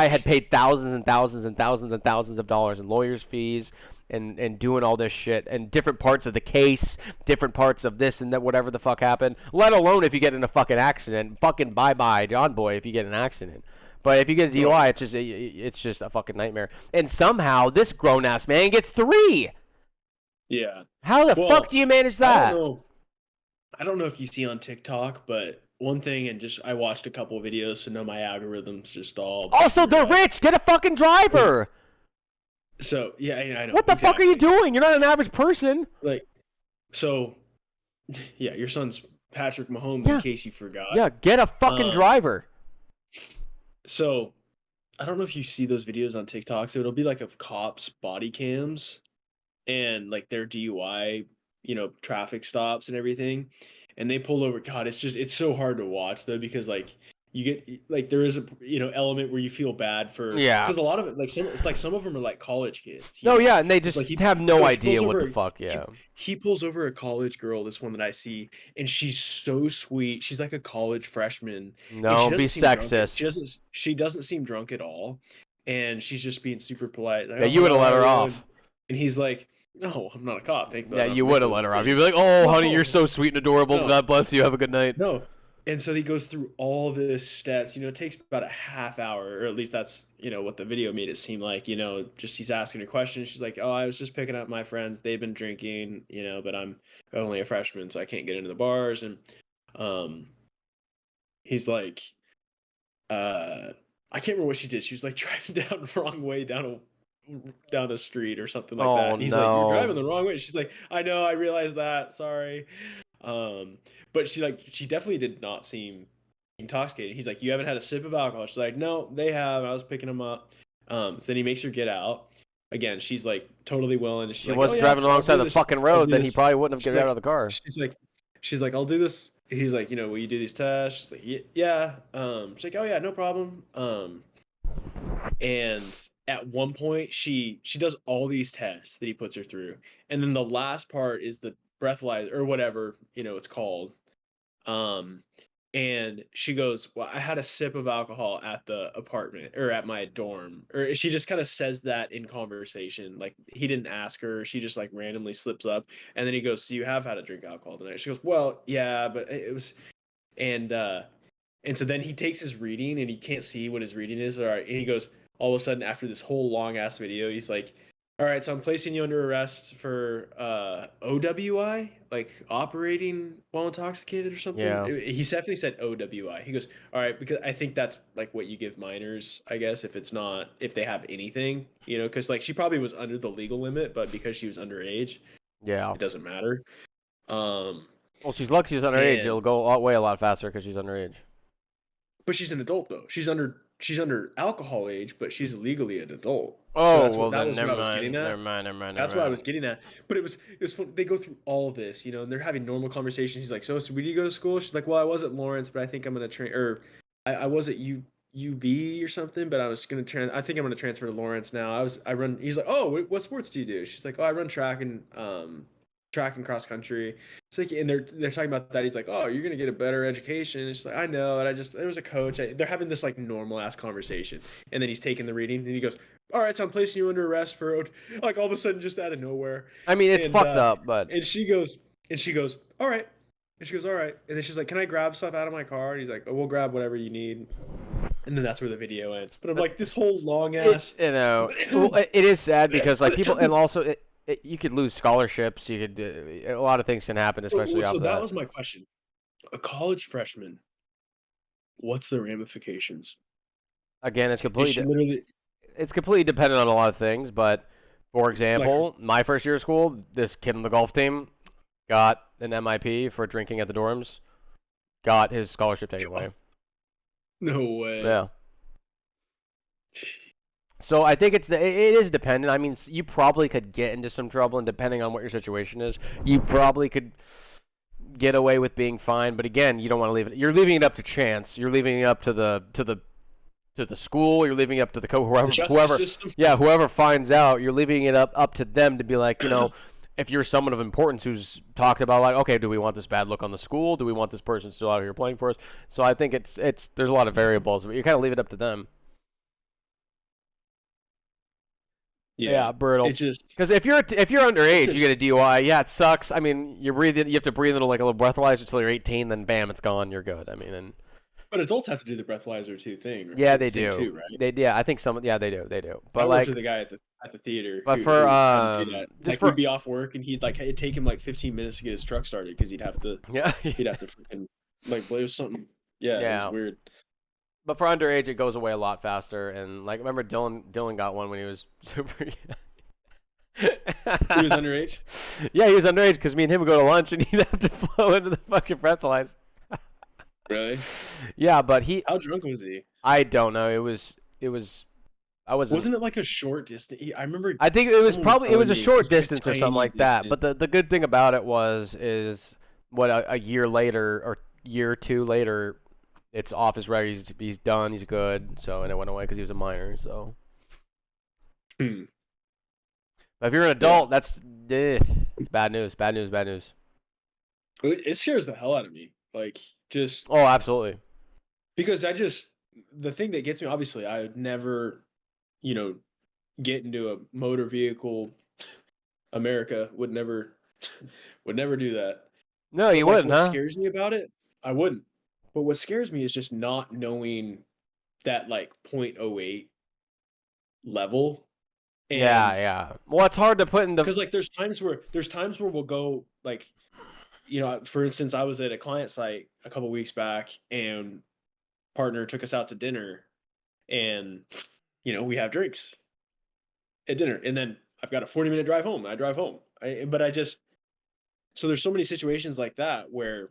had paid thousands and thousands and thousands and thousands of dollars in lawyers' fees and doing all this shit and different parts of the case, different parts of this and that, whatever the fuck happened. Let alone if you get in a fucking accident, fucking bye bye, John boy, if you get in an accident. But if you get a Oh, DUI, it's just a fucking nightmare. And somehow this grown ass man gets 3. yeah. How the fuck Well, do you manage I don't that? know. I don't know if you see on TikTok, but one thing, and just I watched a couple of videos, so now my algorithm's just all Also, screwed they're up. rich. Get a fucking Yeah. driver. So yeah, I know What the fuck are you exactly. doing? You're not an average person. Like, so yeah, your son's Patrick Mahomes, in Yeah. case you forgot. Yeah, get a fucking Um, driver. so I don't know if you see those videos on TikTok. So it'll be like of cops' body cams and like their DUI, traffic stops and everything. And they pull over. God, it's so hard to watch though, because like you get like there is a element where you feel bad for, Yeah. because a lot of it, like some of them are like college kids. No, yeah, and they It's just like have no he pulls idea what the over fuck. he, Yeah. he pulls over a college girl, this one that I see, and she's so sweet. She's like a college freshman, and she No, be doesn't seem drunk. sexist. She doesn't seem drunk at all, and she's just being super polite. Like, Yeah, oh, you would have hello, let how are her you? off. And he's like, no, I'm not a cop. Thank Yeah, God, I'm you to make would have those let her off. You'd decisions. be like, "Oh, honey, you're No, so sweet and adorable. no, God bless you. Have a good night." no. And so he goes through all this steps. It takes about a half hour, or at least that's what the video made it seem like. Just he's asking her questions. She's like, "Oh, I was just picking up my friends. They've been drinking, but I'm only a freshman, so I can't get into the bars." And um, he's like, I can't remember what she did. She was like driving down the wrong way down a street or something like that. Oh And he's like, "You're driving no. the wrong way." She's like, "I know, I realized that. Sorry." But she definitely did not seem intoxicated. He's like, "You haven't had a sip of alcohol?" She's like, "No, they have. I was picking them up." So then he makes her get out. Again, she's like totally willing. And she's She like, "Oh wasn't yeah, driving I'll alongside do the this. fucking I'll road, do then he this." probably wouldn't have She's get out like, of the car. she's like, "I'll do this." He's like, "Will you do these tests?" She's like, "Yeah." She's like, "Oh yeah, no problem." And at one point she does all these tests that he puts her through, and then the last part is the breathalyzer or whatever it's called. um and she goes, "Well, I had a sip of alcohol at the apartment or at my dorm," or she just kind of says that in conversation, like he didn't ask her, she just like randomly slips up. And then he goes, "So you have had a drink alcohol tonight?" She goes, "Well, yeah, but it was." And uh and so then he takes his reading and he can't see what his reading is. All right. And he goes, all of a sudden, after this whole long ass video, he's like, "All right, so I'm placing you under arrest for OWI, like operating while intoxicated or something." Yeah. He definitely said OWI. He goes, "All right," because I think that's like what you give minors, I guess, if they have anything, because like she probably was under the legal limit, but because she was underage, Yeah. it doesn't matter. Um, Well, she's lucky she's underage. It'll and go way a lot faster because she's underage. But she's an adult though. She's under alcohol age, but she's legally an adult. So Oh, well that then was what never I was getting mind. at. Never mind. Never mind. That's Never what I mind. was getting at. But it was fun. They go through all of this, and they're having normal conversations. He's like, "So where do you go to school?" She's like, "Well, I was at Lawrence, but I think I'm gonna train, or I was at UV or something, but I was gonna I think I'm gonna transfer to Lawrence now. I run." He's like, "Oh, what sports do you do?" She's like, "Oh, I run track and cross country." It's like, and they're talking about that. He's like, "Oh, you're gonna get a better education." And she's like, "I know." And there was a coach. They're having this like normal ass conversation, and then he's taking the reading, and he goes, "All right, so I'm placing you under arrest for," like all of a sudden just out of nowhere. I mean, it's And fucked up, but and she goes, "All right." And she goes, "All right." And then she's like, "Can I grab stuff out of my car?" And he's like, "Oh, we'll grab whatever you need." And then that's where the video ends. But I'm like, this whole long ass. well, it is sad because like people, and also you could lose scholarships. You could a lot of things can happen, especially So off that that. was my question. A college freshman, what's the ramifications? Again, it's Is completely she literally? it's completely dependent on a lot of things. But for Like, example, my first year of school, this kid on the golf team got an MIP for drinking at the dorms. Got his scholarship taken away. no way. Yeah. So I think it is dependent. I mean, you probably could get into some trouble, and depending on what your situation is, you probably could get away with being fine. But again, you don't want to leave it. You're leaving it up to chance. You're leaving it up to the school. You're leaving it up to the whoever System. yeah, whoever finds out. You're leaving it up to them to be like, if you're someone of importance who's talked about like, okay, do we want this bad look on the school? Do we want this person still out here playing for us? So I think it's there's a lot of variables, but you kind of leave it up to them. Yeah, brutal. It just Because if you're underage, you get a DUI. Yeah, it sucks. I mean, you have to breathe into like a little breathalyzer until you're 18. Then bam, it's gone. You're good. I mean, and but adults have to do the breathalyzer thing. Right? yeah, they do. Too, right? I think yeah, they do. They do. But I like, worked with a guy at the theater. but who for had to do that. just Like for he'd be off work and he'd like it'd take him like 15 minutes to get his truck started because he'd have to freaking like it was something. Yeah, it was weird. But for underage, it goes away a lot faster. And like, remember Dylan got one when he was super. He was underage? Yeah, he was underage because me and him would go to lunch and he'd have to flow into the fucking breathalyzer. Really? Yeah, but how drunk was he? I don't know. It was. Wasn't it like a short distance? I remember. I think it was a short distance or something like that. Distance. But the good thing about it is what a year later or year or two later, it's off his record. He's done. He's good. So and it went away because he was a minor. So. But if you're an adult, that's it's bad news. Bad news. Bad news. It scares the hell out of me. Like just. Oh, absolutely. Because the thing that gets me, obviously, I would never, get into a motor vehicle. America would never do that. No, you wouldn't, what huh? scares me about it? I wouldn't. But what scares me is just not knowing that like 0.08 level. And yeah. Well, it's hard to put into because like there's times where we'll go like, for instance, I was at a client site a couple weeks back and partner took us out to dinner and we have drinks at dinner and then I've got a 40-minute drive home. I drive home. So there's so many situations like that where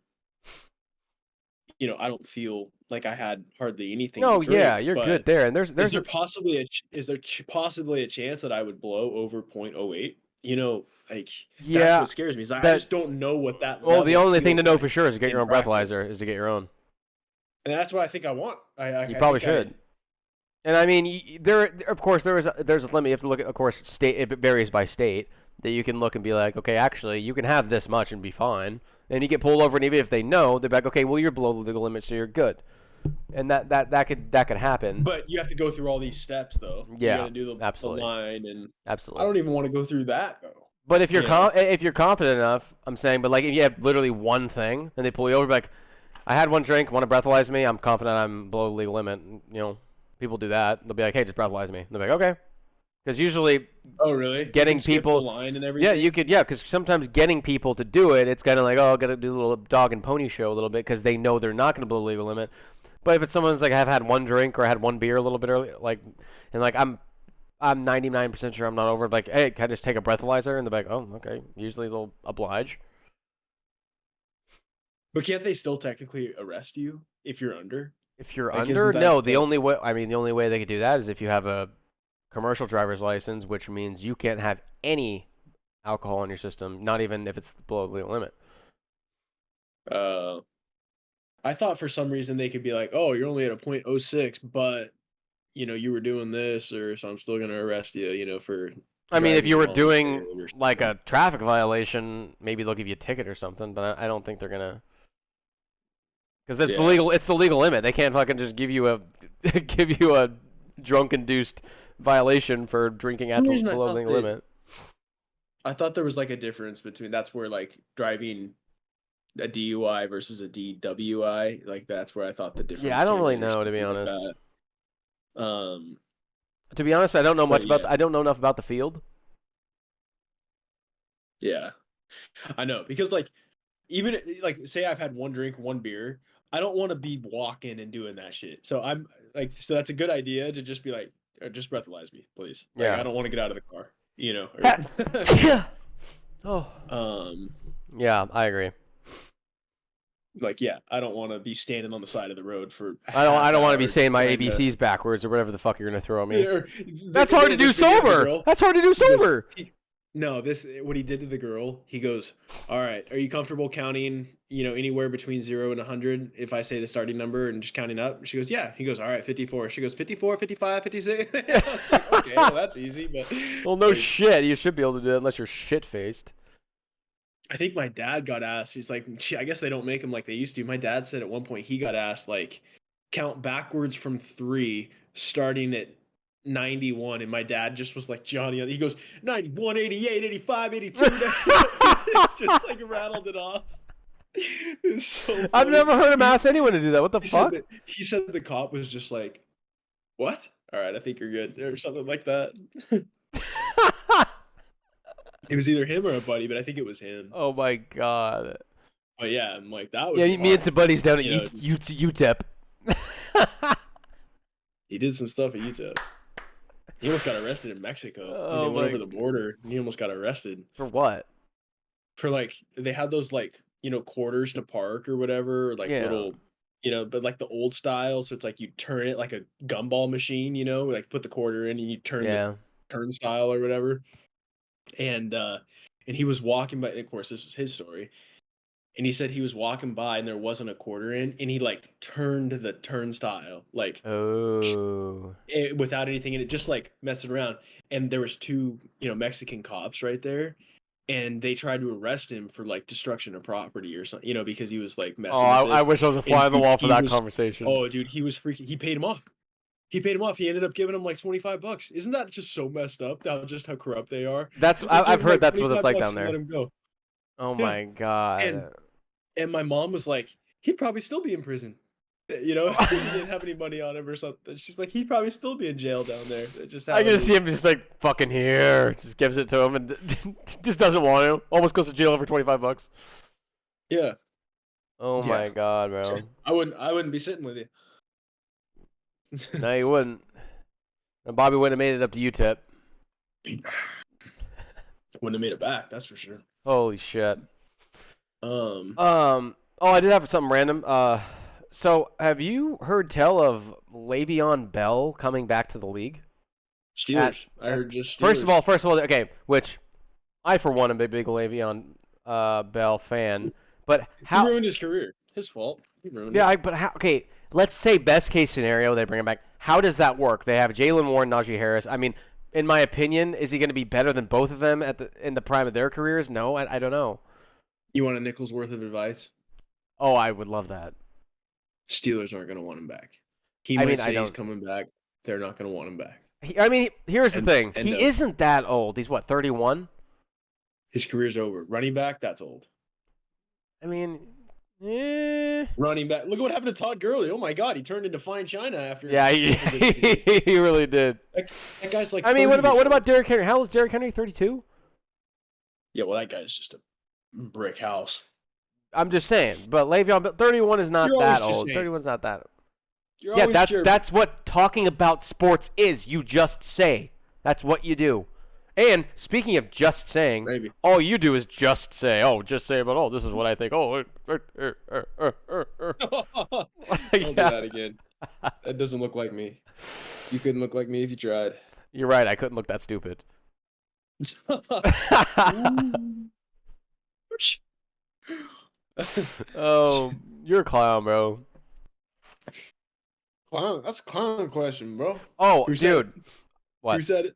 I don't feel like I had hardly anything No, to drink, yeah, you're good there. And is there possibly a chance that I would blow over 0.08? That's what scares me. Is I just don't know what that. Well, the only thing to know like for sure is to get your own breathalyzer. Is to get your own. And that's what I think I want. You probably should. And I mean, of course, there's a limit. You have to look at, of course, state. It varies by state. That you can look and be like, okay, actually, you can have this much and be fine. And you get pulled over, and even if they know, they're like, okay, well, you're below the legal limit, so you're good. And that could happen. But you have to go through all these steps, though. Yeah, you got to do the line, and absolutely. I don't even want to go through that, though. But if you're if you're confident enough, I'm saying, but like if you have literally one thing and they pull you over, like, I had one drink, want to breathalyze me, I'm confident I'm below the legal limit. People do that. They'll be like, hey, just breathalyze me. And they'll be like, okay. Because usually, really? Getting people the line and everything. Yeah, you could. Yeah, because sometimes getting people to do it, it's kind of like, oh, got to do a little dog and pony show a little bit because they know they're not going to blow the legal limit. But if it's someone's like, I've had one drink or I had one beer a little bit early, like, and like I'm 99% sure I'm not over. Like, hey, can I just take a breathalyzer? And they're like, oh, okay. Usually they'll oblige. But can't they still technically arrest you if you're under? If you're under, no. The only way they could do that is if you have a commercial driver's license, which means you can't have any alcohol in your system, not even if it's below the legal limit. I thought for some reason they could be like, oh, you're only at a 0.06, but you were doing this, so I'm still gonna arrest you, for. I mean, if you were doing like a traffic violation, maybe they'll give you a ticket or something, but I don't think they're gonna. Because it's the legal limit. They can't fucking just give you a drunk-induced violation for drinking at below the legal limit. I thought there was like a difference between that's where like driving a DUI versus a DWI, like that's where I thought the difference. Yeah, I don't really know, to be honest. To be honest, I don't know much about. I don't know enough about the field. Yeah, I know because like even like say I've had one drink, one beer. I don't want to be walking and doing that shit. So I'm like, so that's a good idea to just be like, just breathalyze me, please. Like, Yeah. I don't want to get out of the car. Yeah. Oh. Um, Yeah, I agree. like, yeah, I don't want to be standing on the side of the road for a I half don't want to be hour saying my trying to. ABCs backwards or whatever the fuck you're gonna throw at me. Or That's hard to do this video of the sober. girl, That's hard to do he goes, sober. No, this what he did to the girl. He goes, "All right, are you comfortable counting, anywhere between 0 and 100 if I say the starting number and just counting up?" She goes, "Yeah." He goes, "All right, 54." She goes, 54, 55, 56. I was like, "Okay, well, that's easy." But Well, no like, shit. You should be able to do that unless you're shit faced. I think my dad got asked. He's like, I guess they don't make them like they used to. My dad said at one point he got asked, like, count backwards from 3, starting at 91. And my dad just was like, Johnny, he goes, 91, 88, 85, 82. It's just like rattled it off. It's so funny. I've never heard him ask anyone to do that. What the fuck? He said the cop was just like, "What? All right, I think you're good," or something like that. It was either him or a buddy, but I think it was him. Oh my god. But yeah, I'm like, that would Yeah, be me and hard. some buddies down at You know, UTEP. He did some stuff at UTEP. He almost got arrested in Mexico. When Oh they went my- over the border, he almost got arrested. For what? For like, they had those like, quarters to park or whatever, or like Yeah. little, but like the old style. So it's like you turn it like a gumball machine, like put the quarter in and you turn Yeah. the turnstile or whatever. And he was walking by, of course, this was his story. And he said he was walking by and there wasn't a quarter in, and he like turned the turnstile like Oh. without anything in it, just like messing around. And there was 2, Mexican cops right there, and they tried to arrest him for like destruction of property or something, because he was like messing. Oh, with I this. wish I was a fly on the dude, wall for he that was- conversation. Oh, dude, he was freaking. He paid him off. He ended up giving him like $25. Isn't that just so messed up? How corrupt they are. That's They I've gave him, heard like, that's what it's like $25 down and there. Let him go. Oh Yeah. my god. And my mom was like, he'd probably still be in prison. If he didn't have any money on him or something. She's like, he'd probably still be in jail down there. I can see him just like fucking here, just gives it to him and just doesn't want to. Almost goes to jail for $25. Yeah. Oh Yeah. my god, bro. I wouldn't be sitting with you. No, you wouldn't. And Bobby wouldn't have made it up to UTEP. Wouldn't have made it back, that's for sure. Holy shit. Um, Oh, I did have something random. So have you heard tell of Le'Veon Bell coming back to the league? Steelers. I heard just Steelers. First of all, okay, which I for one am a big Le'Veon Bell fan, but He how? ruined his career. His fault. He ruined Yeah, it. but how? Okay, let's say best case scenario they bring him back. How does that work? They have Jalen Warren, Najee Harris. I mean, in my opinion, is he going to be better than both of them in the prime of their careers? No, I don't know. You want a nickel's worth of advice? Oh, I would love that. Steelers aren't going to want him back. He I might mean, say I he's don't- coming back. They're not going to want him back. Here's the thing. And He isn't that old. He's what, 31? His career's over. Running back, that's old. I mean, Running back. Look at what happened to Todd Gurley. Oh my God, he turned into fine China after. yeah, he really did. That guy's like. I mean, 30 years what old. about Derrick Henry? How old is Derrick Henry? 32? Yeah, well, that guy's just a brick house. I'm just saying. But Le'Veon, but 31 is not You're that always just old. saying. 31's not that. You're Yeah, always that's what talking about sports is. You just say. That's what you do. And speaking of just saying, Maybe. all you do is just say. Oh, just say about, oh, this is what I think. Oh, Don't do that again. That doesn't look like me. You couldn't look like me if you tried. You're right. I couldn't look that stupid. Oh, you're a clown, bro. Clown. That's a clown question, bro. Oh, Who said dude. What? Who said it?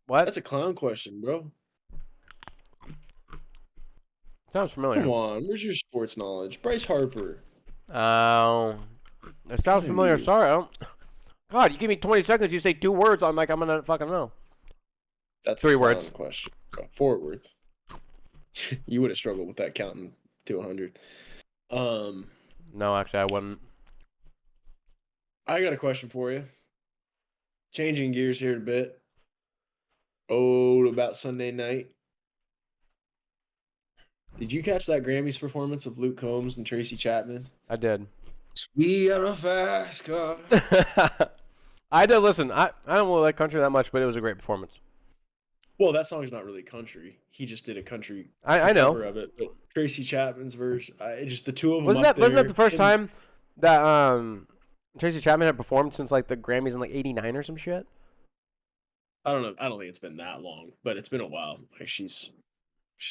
What? That's a clown question, bro. Sounds familiar. Come on. Where's your sports knowledge? Bryce Harper. Oh, it sounds familiar. Dude. Sorry, I don't. God, you give me 20 seconds. You say 2 words. I'm like, I'm gonna fucking know. That's 3 a clown words. question. Bro. 4 words. You would have struggled with that counting to 100. No, actually, I wouldn't. I got a question for you. Changing gears here a bit. Oh, about Sunday night. Did you catch that Grammys performance of Luke Combs and Tracy Chapman? I did. We are a fast car. I did listen. I don't really like country that much, but it was a great performance. Well, that song's not really country. He just did a country I know. cover of it. But Tracy Chapman's verse, just the two of them Wasn't up that wasn't that the there. first time that Tracy Chapman had performed since like the Grammys in like '89 or some shit? I don't know. I don't think it's been that long, but it's been a while. Like she's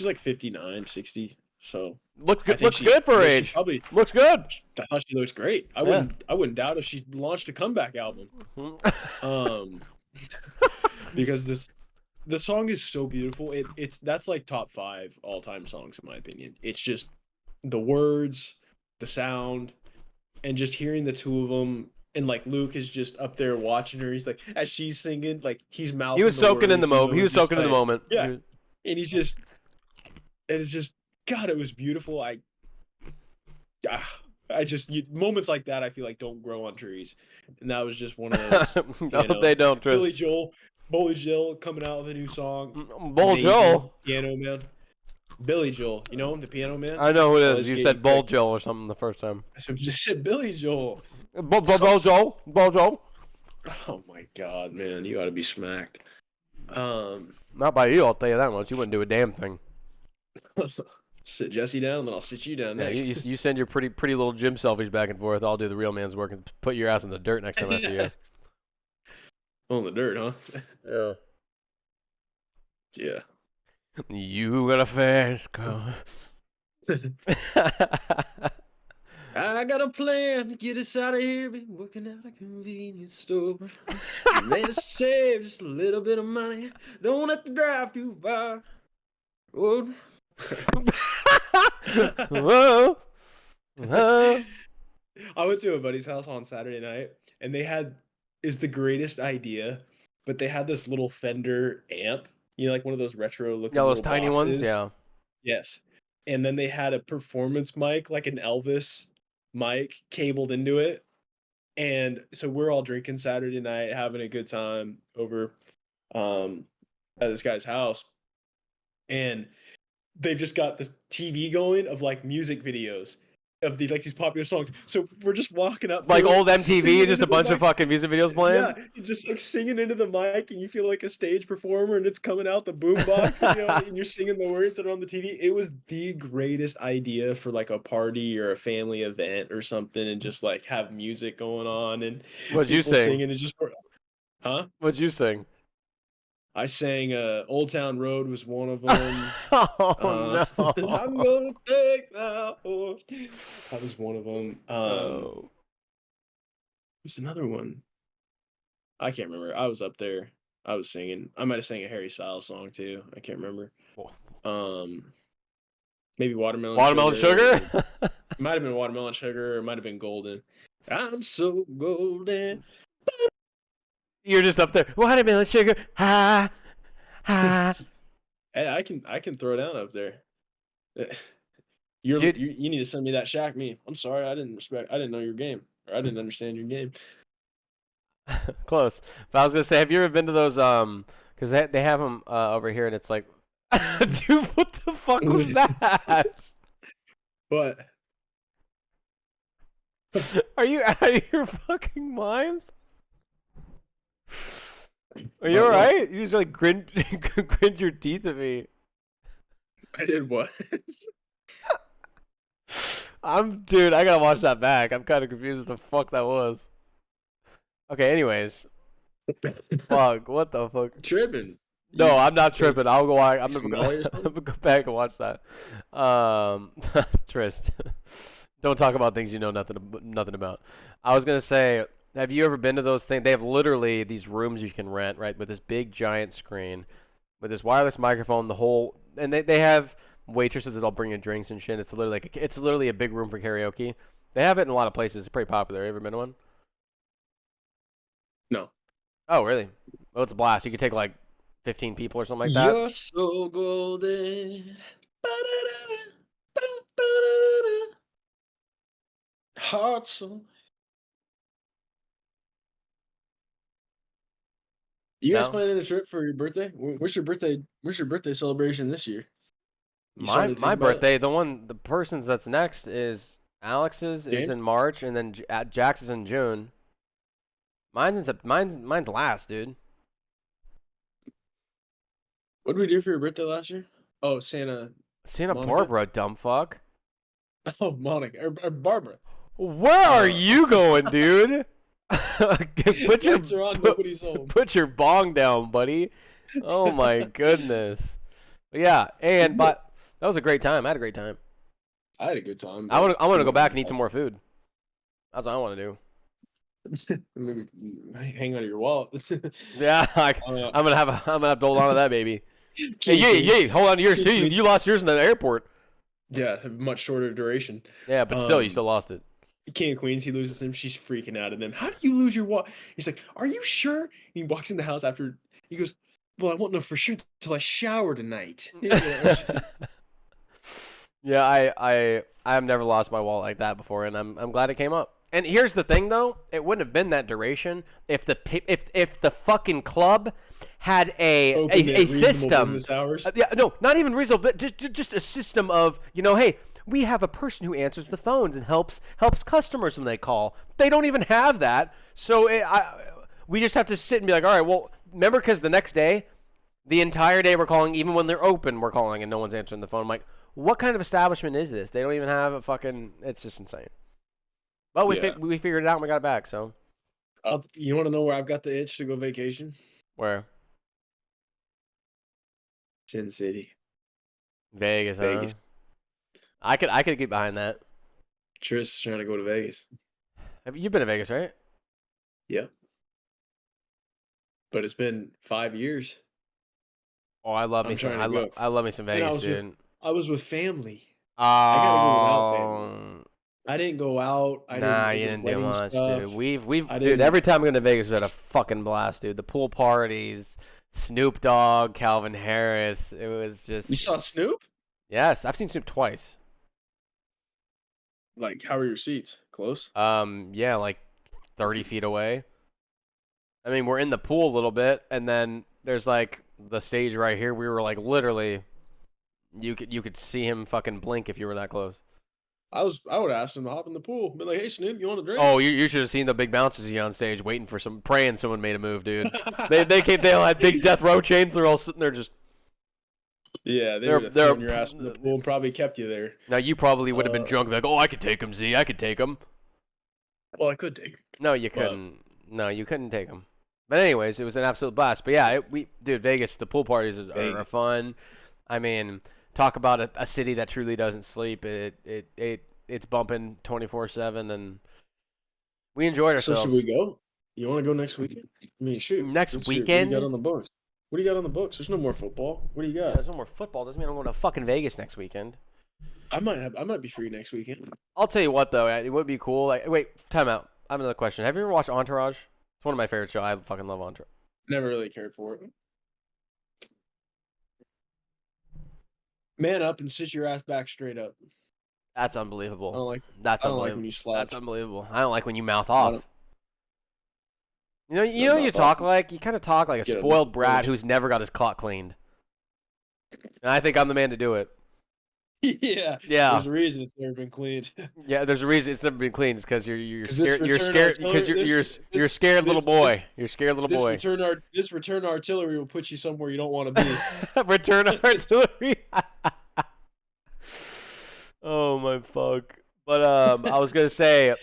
like 59, 60. So Looks I good. think Looks good for her she age. probably. Looks good. I thought she looks great. Yeah. I wouldn't doubt if she launched a comeback album. Um, because the song is so beautiful. It's that's like top 5 all time songs in my opinion. It's just the words, the sound, and just hearing the two of them. And like Luke is just up there watching her. He's like, as she's singing, like he's mouthing. He was the soaking in the words, you moment. know, He was just soaking in the like, moment. Yeah, Was- and he's just, and it's just, God, it was beautiful. I just moments like that I feel like don't grow on trees, and that was just one of those. No, they don't. Trust. Billy Joel coming out with a new song. Bull Amazing. Joel. Piano Man. Billy Joel, you know him, the Piano Man. I know who it is. Let's You get said quick. Bull Joel or something the first time. I just said Billy Joel. Bull Joel. Bull Joel. Oh my God, man, you ought to be smacked. Not by you, I'll tell you that much. You wouldn't do a damn thing. Sit Jesse down, then I'll sit you down Yeah, next. you send your pretty little gym selfies back and forth. I'll do the real man's work and put your ass in the dirt next time I see you. On the dirt, huh? Yeah. Yeah. You got a fast car. I got a plan to get us out of here. Been working at a convenience store. Made us save just a little bit of money. Don't have to drive too far. Oh. Whoa. Whoa. I went to a buddy's house on Saturday night, and they had is the greatest idea, but they had this little Fender amp, you know, like one of those retro looking Yeah, those little tiny boxes. ones. Yeah. Yes. And then they had a performance mic, like an Elvis mic, cabled into it. And so we're all drinking Saturday night, having a good time over at this guy's house. And they've just got this TV going of like music videos of these popular songs. So we're just walking up Like to it, old MTV, singing just into a the bunch of mic. fucking music videos playing. Yeah, you're just like singing into the mic, and you feel like a stage performer, and it's coming out the boombox, you know, and you're singing the words that are on the TV. It was the greatest idea for like a party or a family event or something, and just like have music going on and What'd you people sing? singing. And just, huh? What'd you sing? I sang "Old Town Road" was one of them. Oh no! I'm gonna take my horse. That was one of them. Oh. There's another one. I can't remember. I was up there. I was singing. I might have sang a Harry Styles song too. I can't remember. Maybe Watermelon sugar? It might have been Watermelon Sugar, or it might have been Golden. I'm so golden. You're just up there. Watermelon sugar. Ha ha. Hey, I can throw down up there. You need to send me that Shaq meme. I'm sorry, I didn't know your game, or I didn't understand your game. Close. But I was gonna say, have you ever been to those? Because they have them over here, and it's like, dude, what the fuck was that? But Are you out of your fucking mind? Are you alright? You just like grinned your teeth at me. I did what? Dude, I gotta watch that back. I'm kind of confused what the fuck that was. Okay, anyways. Fuck, what the fuck? Tripping. No, I'm not tripping. I'll go. I'm some gonna Molly or I'm gonna go back and watch that. Trist. Don't talk about things you know nothing about. I was gonna say, have you ever been to those things? They have literally these rooms you can rent, right, with this big giant screen, with this wireless microphone, and they have waitresses that'll bring you drinks and shit. It's literally a big room for karaoke. They have it in a lot of places. It's pretty popular. You ever been to one? No. Oh, really? Well, it's a blast. You could take like 15 people or something like that. You're so golden. Heart so. You guys No? planning a trip for your birthday? Where's your birthday celebration this year? You started to think My about it? birthday, the person's that's next is Alex's is James? in March, and then Jax is in June. Mine's last, dude. What did we do for your birthday last year? Oh, Santa Monica. Barbara, dumb fuck. Oh, Monica or Barbara. Where are you going, dude? Put your Lights are on. Nobody's home. put your bong down, buddy. Oh my goodness. But yeah, but that was a great time. I had a great time. I had a good time. I want to go back and eat some more food. That's what I want to do. Maybe hang on to your wallet. Yeah, I'm gonna have to hold on to that baby. Hey, hold on to yours too. You lost yours in the airport. Yeah, much shorter duration. Yeah, but still, you still lost it. King of Queens, he loses him. She's freaking out at him. How do you lose your wallet? He's like, "Are you sure?" And he walks in the house after. He goes, "Well, I won't know for sure until I shower tonight." Yeah, I have never lost my wallet like that before, and I'm glad it came up. And here's the thing, though, it wouldn't have been that duration if the fucking club had a system. Yeah, no, not even reasonable, but just a system of, hey, we have a person who answers the phones and helps customers when they call. They don't even have that, so we just have to sit and be like, all right, well, remember, because the next day, the entire day we're calling, even when they're open, we're calling and no one's answering the phone. I'm like, what kind of establishment is this? They don't even have a fucking. It's just insane. But we figured it out and we got it back. So. You want to know where I've got the itch to go vacation? Where? Sin City. Vegas. Huh? I could get behind that. Tris is trying to go to Vegas. You've been to Vegas, right? Yeah. But it's been 5 years. Oh, I love me some Vegas, dude. I was with family. Oh. I gotta go without family. I didn't go out. You didn't do much, dude. Dude, every time we go to Vegas, we had a fucking blast, dude. The pool parties, Snoop Dogg, Calvin Harris. It was just. You saw Snoop? Yes, I've seen Snoop twice. Like, how are your seats? Close? Yeah, like 30 feet away. I mean, we're in the pool a little bit, and then there's like the stage right here. We were like literally, you could see him fucking blink if you were that close. I would ask him to hop in the pool. Be like, hey Snoop, you want a drink? Oh, you should have seen the big bounces he on stage waiting for praying someone made a move, dude. they all had big death row chains. They're all sitting there just. Yeah, they would have thrown your ass in the pool and probably kept you there. Now you probably would have been drunk, like, oh, I could take him, Z. I could take him. Well, I could take him. No, you couldn't. No, you couldn't take him. But anyways, it was an absolute blast. But yeah, dude, Vegas, the pool parties are fun. I mean, talk about a city that truly doesn't sleep. It's bumping 24/7, and we enjoyed ourselves. So should we go? You want to go next weekend? I mean, shoot. Next weekend? What do you got on the books? What do you got on the books? There's no more football. What do you got? Yeah, there's no more football. Doesn't mean I'm going to fucking Vegas next weekend. I might be free next weekend. I'll tell you what, though, it would be cool. Like, wait, time out. I have another question. Have you ever watched Entourage? It's one of my favorite shows. I fucking love Entourage. Never really cared for it. Man up and sit your ass back straight up. That's unbelievable. I don't like when you slouch. That's unbelievable. I don't like when you mouth off. You talk like you kind of talk like a spoiled brat who's never got his clock cleaned. And I think I'm the man to do it. Yeah. There's a reason it's never been cleaned. Yeah, there's a reason it's never been cleaned. It's because you're scared. You're scared because you're scared little boy. You're scared little boy. This return artillery will put you somewhere you don't want to be. Return artillery. Oh my fuck! But I was gonna say,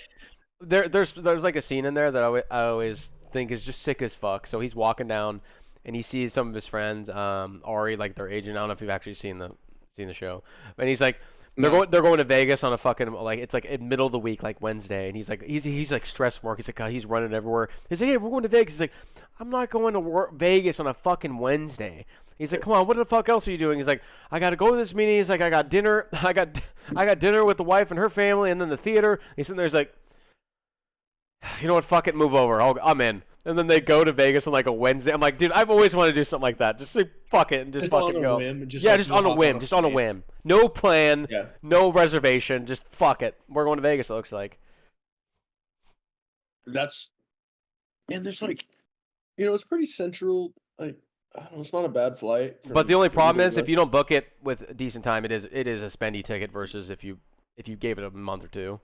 there's like a scene in there that I always think is just sick as fuck. So he's walking down, and he sees some of his friends, Ari, like their agent. I don't know if you've actually seen the show, and he's like, they're going to Vegas on a fucking it's like in middle of the week, like Wednesday, and he's like stressed work. He's like, God, he's running everywhere. He's like, hey, we're going to Vegas. He's like, I'm not going to Vegas on a fucking Wednesday. He's like, come on, what the fuck else are you doing? He's like, I got to go to this meeting. He's like, I got dinner. I got dinner with the wife and her family, and then the theater. He's sitting there. He's like, you know what? Fuck it, move over. I'm in. And then they go to Vegas on like a Wednesday. I'm like, dude, I've always wanted to do something like that. Just say fuck it and just fucking go. Just on a whim. Just on a whim. No plan. Yeah. No reservation. Just fuck it. We're going to Vegas. It looks like. And there's like, it's pretty central. Like, I don't know, it's not a bad flight. But the only problem is if you don't book it with a decent time, it is a spendy ticket versus if you gave it a month or two.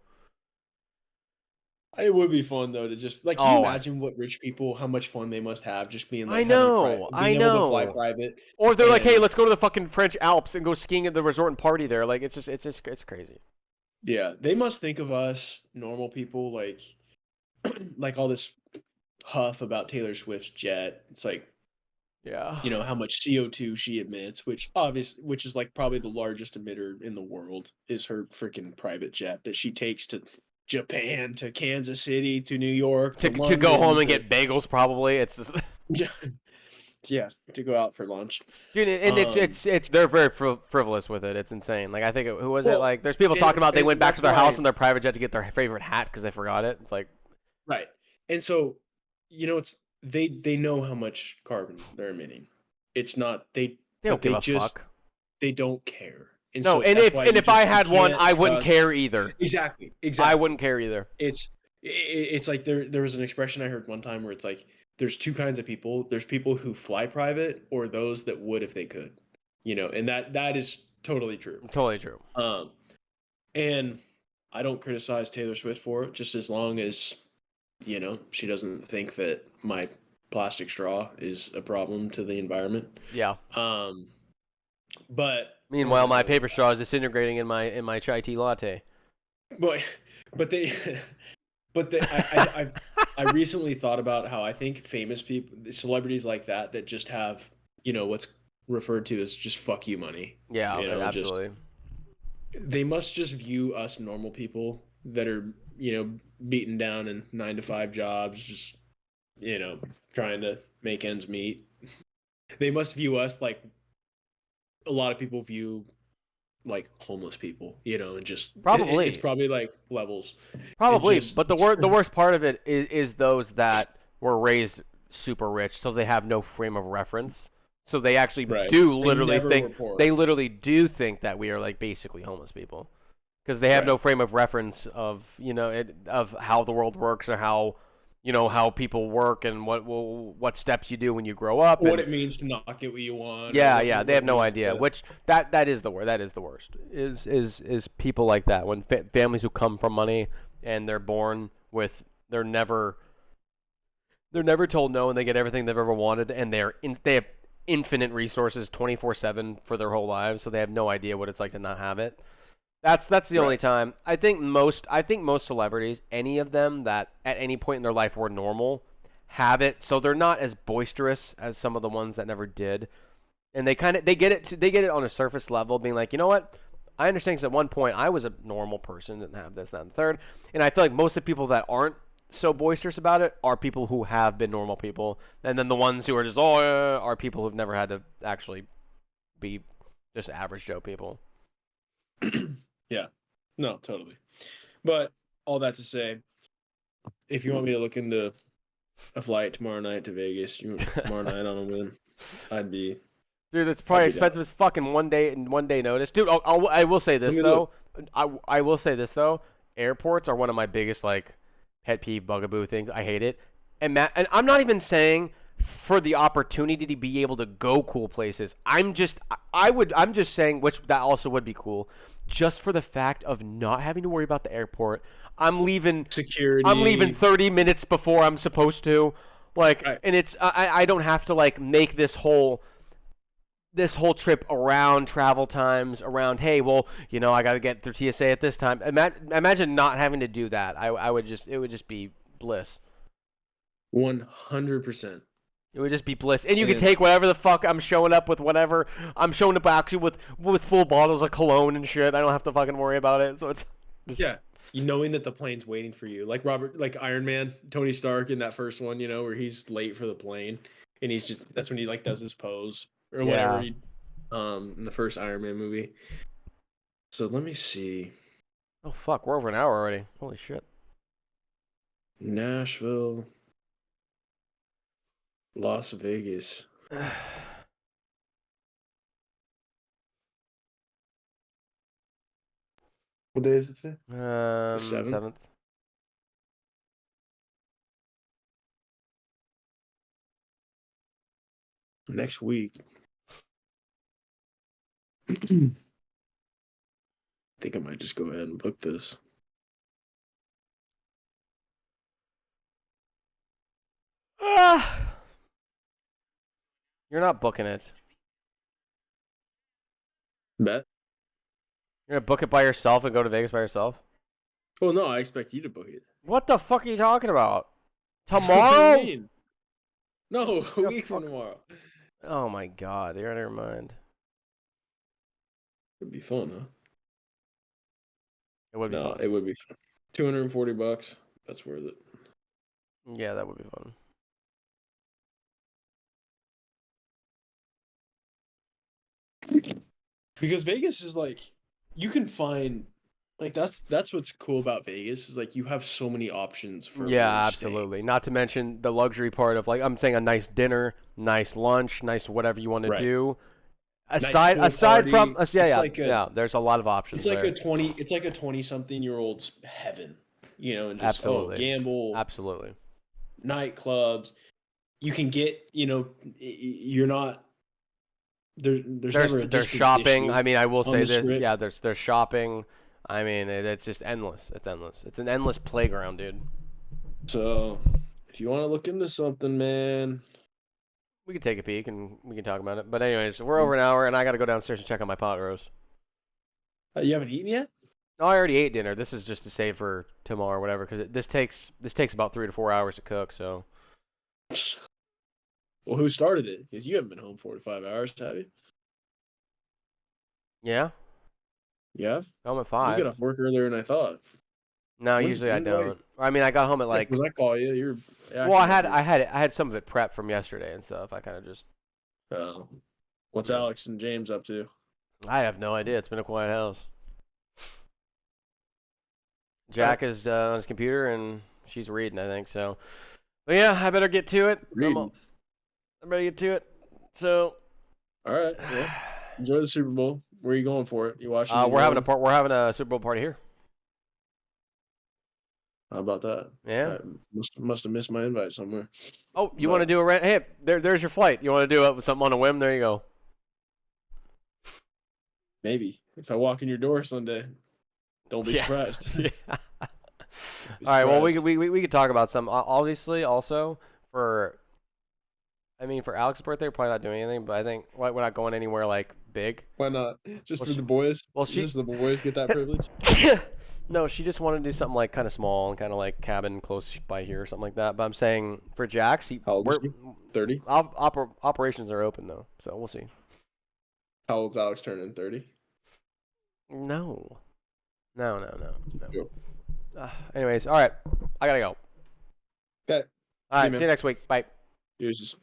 It would be fun though to just like. Can you Oh, imagine what rich people, how much fun they must have just being I like having a know, private, I being able to fly know. private, Or they're like, hey, and let's go to the fucking French Alps and go skiing at the resort and party there. Like, it's crazy. yeah, they must think of us normal people like all this huff about Taylor Swift's jet. It's like, Yeah. you know, how much CO2 she emits, which is like probably the largest emitter in the world is her freaking private jet that she takes to Japan, to Kansas City, to New York, to To go home London, and to get bagels, probably. It's just, yeah, to go out for lunch. dude, and it's they're very frivolous with it. It's insane. Like I think who was it? Well, Like there's people talking about they went and back to that's their house why in their private jet to get their favorite hat because they forgot it. It's like, right. And so, you know, it's they know how much carbon they're emitting. It's not they, they don't but give a fuck. they don't care. And No, so that's why and if I you had one, can't I wouldn't trust care either. exactly, I exactly. wouldn't care either. It's like there was an expression I heard one time where it's like there's two kinds of people. There's people who fly private or those that would if they could. You know, and that is totally true. Totally true. Um and I don't criticize Taylor Swift for it just as long as you know, she doesn't think that my plastic straw is a problem to the environment. Yeah. But Meanwhile, my paper straw is disintegrating in my chai tea latte. but but they but they I recently thought about how I think famous people, celebrities like that just have, you know, what's referred to as just fuck you money. Yeah, You know, just absolutely. they must just view us normal people that are, you know, beaten down in 9 to 5 jobs, just, you know, trying to make ends meet. They must view us like a lot of people view like homeless people, you know, and just it's Probably. probably like levels. And Probably, just but the worst part of it is those that were raised super rich, so they have no frame of reference. So they actually right. do They literally never think report. they literally do think that we are like basically homeless people because they have Right. no frame of reference of of how the world works or how how people work and what steps you do when you grow up What and it means to not get what you want, or yeah, yeah, they what have it no means idea. to Which that is the worst. That is the worst. Is people like that when families who come from money and they're born with they're never they're never told no and they get everything they've ever wanted and they have infinite resources 24/7 for their whole lives, so they have no idea what it's like to not have it. That's the only right. time. I think most celebrities, any of them that at any point in their life were normal, have it. So they're not as boisterous as some of the ones that never did and they get it on a surface level, being like, you know what? I understand because at one point I was a normal person, didn't have this, that, and the third, and I feel like most of the people that aren't so boisterous about it are people who have been normal people, and then the ones who are just are people who've never had to actually be just average Joe people. Yeah. No, totally. But all that to say, if you want me to look into a flight tomorrow night to Vegas, tomorrow night on a whim, I'd be Dude, it's I'd probably be down. expensive as fucking one day notice. Dude, I will say Let this me look. though. I will say this though. Airports are one of my biggest like pet peeve bugaboo things. I hate it. And I'm not even saying for the opportunity to be able to go cool places. I'm just saying which that also would be cool just for the fact of not having to worry about the airport. I'm leaving I'm leaving Security. 30 minutes before I'm supposed to. Like Right. and it's I don't have to like make this whole trip around travel times, around hey, well, I got to get through TSA at this time. Imagine not having to do that. I would just it would just be bliss. 100%. It would just be bliss, and you could And take whatever the fuck I'm showing up with. Whatever I'm showing up actually with full bottles of cologne and shit. I don't have to fucking worry about it. So it's just, yeah, you knowing that the plane's waiting for you, like Iron Man, Tony Stark in that first one, you know, where he's late for the plane, and he's just that's when he like does his pose or whatever yeah. he, in the first Iron Man movie. So let me see, Oh fuck, we're over an hour already. Holy shit. Nashville, Las Vegas. What day is it today? The 7th. Seventh. Next week. I think I might just go ahead and book this. Ah, you're not booking it. Bet. You're gonna book it by yourself and go to Vegas by yourself? Well, no, I expect you to book it. What the fuck are you talking about? What do you Tomorrow? mean? No, a Yeah, week from fuck. tomorrow. Oh my god, you're out of your mind. It'd be fun, huh? It would be No, fun. it would be fun. $240. That's worth it. Yeah, that would be fun. Because Vegas is like, you can find, like that's what's cool about Vegas is like you have so many options for where Yeah, you're staying. absolutely. Not to mention the luxury part of like I'm saying a nice dinner, nice lunch, nice whatever you want to Right. do. Nice pool Aside from party. yeah, It's yeah, like a yeah. There's a lot of options it's like a there. 20 it's like a 20 something year old's heaven, and just Absolutely, gamble, absolutely. nightclubs. You can get, you're not there's never a There's distance shopping. issue I mean, I will on say the this. strip. Yeah, there's shopping. I mean, it's just endless. It's endless. It's an endless playground, dude. So if you want to look into something, man. We can take a peek and we can talk about it. But anyways, we're over an hour, and I got to go downstairs and check on my pot roast. You haven't eaten yet? No, I already ate dinner. This is just to save for tomorrow or whatever, because this takes about 3 to 4 hours to cook. So Well, who started it? Because you haven't been home 4 to 5 hours, have you? yeah, Yeah. home at You get 5. off work earlier than I thought. No, When usually I do I? don't. I mean, I got home at Yeah, like. because I call you. You're Well, acting like you're. I had some of it prepped from yesterday and stuff. I kind of just. What's Yeah. Alex and James up to? I have no idea. It's been a quiet house. Alright. Jack is on his computer and she's reading, I think. So, but yeah, I better get to it. Reading. I better get to it. So, All right. Well, enjoy the Super Bowl. Where are you going for it? You watching it? we're having we're having a Super Bowl party here. How about that? Yeah. I must have missed my invite somewhere. Oh, you want to But do a rent? Hey, there's your flight. You want to do it with something on a whim? There you go. maybe if I walk in your door Sunday, don't be Yeah. surprised. Yeah. Be All right. Well, surprised. we could talk about some. Obviously, also for I mean for Alex's birthday, we're probably not doing anything. But I think we're not going anywhere like big. Why not? Just Well, for the boys. well, Just the boys get that privilege. No, she just wanted to do something like kind of small and kind of like cabin close by here or something like that. But I'm saying for Jax, How old is she? 30. Operations are open though, so we'll see. How old's Alex turning? 30. No, no. Yep. Anyways, all right, I gotta go. Okay. All right, man. see you next week. Bye. Here's just